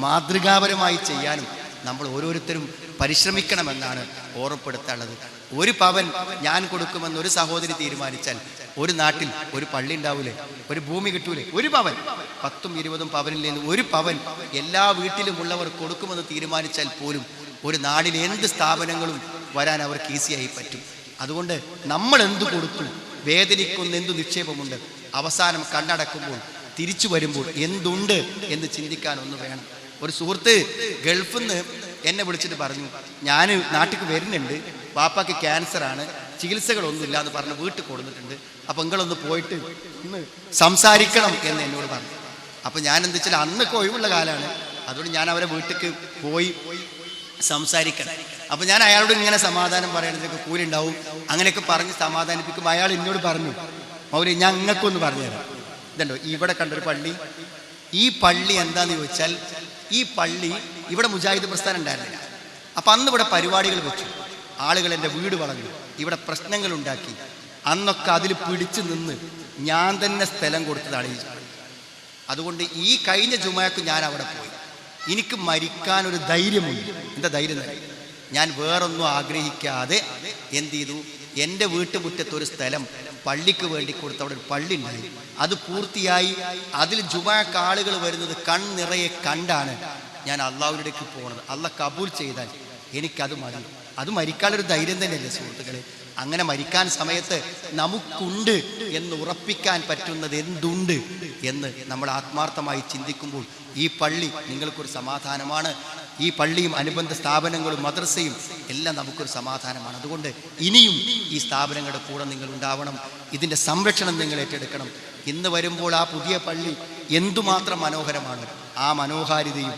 മാതൃകാപരമായി ചെയ്യാനും നമ്മൾ ഓരോരുത്തരും പരിശ്രമിക്കണമെന്നാണ് ഓർമ്മപ്പെടുത്താനുള്ളത്. 1 പവൻ ഞാൻ കൊടുക്കുമെന്ന് ഒരു സഹോദരി തീരുമാനിച്ചാൽ ഒരു നാട്ടിൽ ഒരു പള്ളി ഉണ്ടാവൂലേ, ഒരു ഭൂമി കിട്ടൂലേ? 1 പവൻ 10ഉം 20ഉം പവനിൽ നിന്ന് 1 പവൻ എല്ലാ വീട്ടിലുമുള്ളവർ കൊടുക്കുമെന്ന് തീരുമാനിച്ചാൽ പോലും ഒരു നാടിൽ എന്ത് സ്ഥാപനങ്ങളും വരാൻ അവർക്ക് ഈസിയായി പറ്റും. അതുകൊണ്ട് നമ്മൾ എന്തു കൊടുത്തു, വേദനിക്കുന്ന എന്തു നിക്ഷേപമുണ്ട്, അവസാനം കണ്ണടക്കുമ്പോൾ തിരിച്ചു വരുമ്പോൾ എന്തുണ്ട് എന്ന് ചിന്തിക്കാൻ ഒന്ന് വേണം. ഒരു സുഹൃത്ത് ഗൾഫിൽ നിന്ന് എന്നെ വിളിച്ചിട്ട് പറഞ്ഞു, ഞാൻ നാട്ടിൽ വരുന്നുണ്ട്, പാപ്പാക്ക് ക്യാൻസറാണ്, ചികിത്സകളൊന്നുമില്ല എന്ന് പറഞ്ഞ് വീട്ടിൽ കൊടുത്തിട്ടുണ്ട്, അപ്പം നിങ്ങളൊന്ന് പോയിട്ട് ഒന്ന് സംസാരിക്കണം എന്ന് എന്നോട് പറഞ്ഞു. അപ്പം ഞാൻ എന്താ വെച്ചാൽ അന്നൊക്കെ ഒഴിവുള്ള കാലമാണ്, അതുകൊണ്ട് ഞാൻ അവരെ വീട്ടിലേക്ക് പോയി സംസാരിക്കണം. അപ്പം ഞാൻ അയാളോട് ഇങ്ങനെ സമാധാനം പറയണതൊക്കെ കൂലി ഉണ്ടാവും അങ്ങനെയൊക്കെ പറഞ്ഞ് സമാധാനിപ്പിക്കുമ്പോൾ അയാൾ എന്നോട് പറഞ്ഞു, മൗലി ഞാൻ അങ്ങക്കൊന്ന് പറഞ്ഞുതരാം. ഇതുണ്ടോ ഇവിടെ കണ്ടൊരു പള്ളി, ഈ പള്ളി എന്താന്ന് ചോദിച്ചാൽ ഈ പള്ളി ഇവിടെ മുജാഹിദ് പ്രസ്ഥാനം ഉണ്ടായിരുന്നില്ല. അപ്പം അന്ന് ഇവിടെ പരിപാടികൾ വെച്ചു, ആളുകൾ എൻ്റെ വീട് വളഞ്ഞു, ഇവിടെ പ്രശ്നങ്ങൾ ഉണ്ടാക്കി. അന്നൊക്കെ അതിൽ പിടിച്ചു നിന്ന് ഞാൻ തന്നെ സ്ഥലം കൊടുത്തതാണ് ഈ പള്ളി. അതുകൊണ്ട് ഈ കഴിഞ്ഞ ജുമയ്ക്ക് ഞാൻ അവിടെ പോയി. എനിക്ക് മരിക്കാനൊരു ധൈര്യമുണ്ട്. എന്താ ധൈര്യം? ഞാൻ വേറൊന്നും ആഗ്രഹിക്കാതെ എന്ത് ചെയ്തു, എൻ്റെ വീട്ടുമുറ്റത്തൊരു സ്ഥലം പള്ളിക്ക് വേണ്ടി കൊടുത്ത് അവിടെ ഒരു പള്ളി ഉണ്ടായി. അത് പൂർത്തിയായി. അതിൽ ജുമഅക്ക് ആളുകൾ വരുന്നത് കൺനിറയെ കണ്ടാണ് ഞാൻ അള്ളാഹുവിലേക്ക് പോകുന്നത്. അള്ളാഹ് കബൂൽ ചെയ്താൽ എനിക്കത് മതി. അത് മരിക്കാനൊരു ധൈര്യം തന്നെയല്ലേ സുഹൃത്തുക്കളെ? അങ്ങനെ മരിക്കാൻ സമയത്ത് നമുക്കുണ്ട് എന്ന് ഉറപ്പിക്കാൻ പറ്റുന്നത് എന്തുണ്ട് എന്ന് നമ്മൾ ആത്മാർത്ഥമായി ചിന്തിക്കുമ്പോൾ ഈ പള്ളി നിങ്ങൾക്കൊരു സമാധാനമാണ്. ഈ പള്ളിയും അനുബന്ധ സ്ഥാപനങ്ങളും മദ്രസയും എല്ലാം നമുക്കൊരു സമാധാനമാണ്. അതുകൊണ്ട് ഇനിയും ഈ സ്ഥാപനങ്ങളുടെ കൂടെ നിങ്ങൾ ഉണ്ടാവണം. ഇതിൻ്റെ സംരക്ഷണം നിങ്ങൾ ഏറ്റെടുക്കണം. ഇന്ന് വരുമ്പോൾ ആ പുതിയ പള്ളി എന്തുമാത്രം മനോഹരമാണ്. ആ മനോഹാരിതയും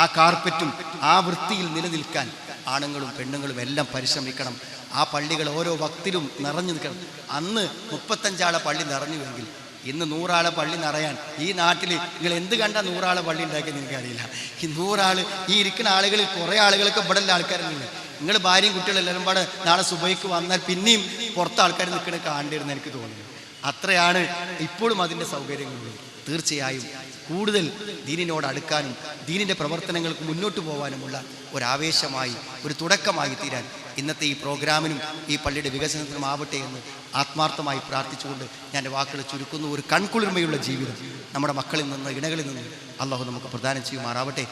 ആ കാർപ്പറ്റും ആ വൃത്തിയിൽ നിലനിൽക്കാൻ ആണുങ്ങളും പെണ്ണുങ്ങളും എല്ലാം പരിശ്രമിക്കണം. ആ പള്ളികൾ ഓരോ വക്തിലും നിറഞ്ഞു നിൽക്കണം. അന്ന് 35 ആളെ പള്ളി നിറഞ്ഞുവെങ്കിൽ ഇന്ന് 100 ആളെ പള്ളി നിറയാൻ ഈ നാട്ടിൽ നിങ്ങൾ എന്ത് കണ്ടാൽ 100 ആളെ പള്ളി ഉണ്ടാക്കിയെന്ന് എനിക്കറിയില്ല. ഈ 100 ആൾ ഈ ഇരിക്കുന്ന ആളുകളിൽ കുറേ ആളുകൾക്ക് ഇവിടെ ഉള്ള ആൾക്കാരുണ്ട്. നിങ്ങൾ ഭാര്യയും കുട്ടികളെല്ലാവരും പാടെ നാളെ സുബൈക്ക് വന്നാൽ പിന്നെയും പുറത്ത് ആൾക്കാർ നിൽക്കണ കാണേണ്ടിരുന്ന എനിക്ക് തോന്നുന്നു. അത്രയാണ് ഇപ്പോഴും അതിൻ്റെ സൗകര്യങ്ങളുള്ളത്. തീർച്ചയായും കൂടുതൽ ദീനിനോട് അടുക്കാനും ദീനിൻ്റെ പ്രവർത്തനങ്ങൾക്ക് മുന്നോട്ട് പോകാനുമുള്ള ഒരാവേശമായി ഒരു തുടക്കമായി തീരാൻ ഇന്നത്തെ ഈ പ്രോഗ്രാമിനും ഈ പള്ളിയുടെ വികസനത്തിനും ആവട്ടെ എന്ന് ആത്മാർത്ഥമായി പ്രാർത്ഥിച്ചുകൊണ്ട് ഞാൻ എൻ്റെ വാക്കുകൾ ചുരുക്കുന്നു. ഒരു കൺകുളിർമയുള്ള ജീവിതം നമ്മുടെ മക്കളിൽ നിന്ന് ഇണകളിൽ നിന്ന് അള്ളാഹു നമുക്ക് പ്രദാനം ചെയ്യുമാറാവട്ടെ.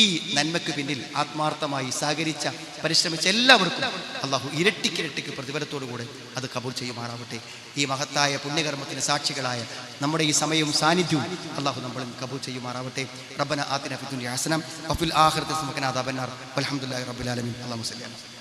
ഈ നന്മയ്ക്ക് പിന്നിൽ ആത്മാർത്ഥമായി സഹകരിച്ച പരിശ്രമിച്ച എല്ലാവർക്കും അള്ളാഹു ഇരട്ടിക്കിരട്ടിക്ക് പ്രതിഫലത്തോടുകൂടെ അത് കബൂൽ ചെയ്യുമാറാവട്ടെ. ഈ മഹത്തായ പുണ്യകർമ്മത്തിന് സാക്ഷികളായ നമ്മുടെ ഈ സമയവും സാന്നിധ്യവും അള്ളാഹു നമ്മളിൽ കബൂൽ ചെയ്യുമാറാവട്ടെ. റബ്ബന ആതിന ഫിദ്ദുനിയ ഹസന വഫിൽ ആഖിറതി ഹസനത വഖിനാ അദാബന്നാർ വൽഹംദുലില്ലാഹി റബ്ബിൽ ആലമീൻ. അല്ലാഹുമ്മ സ്വല്ലി അലാ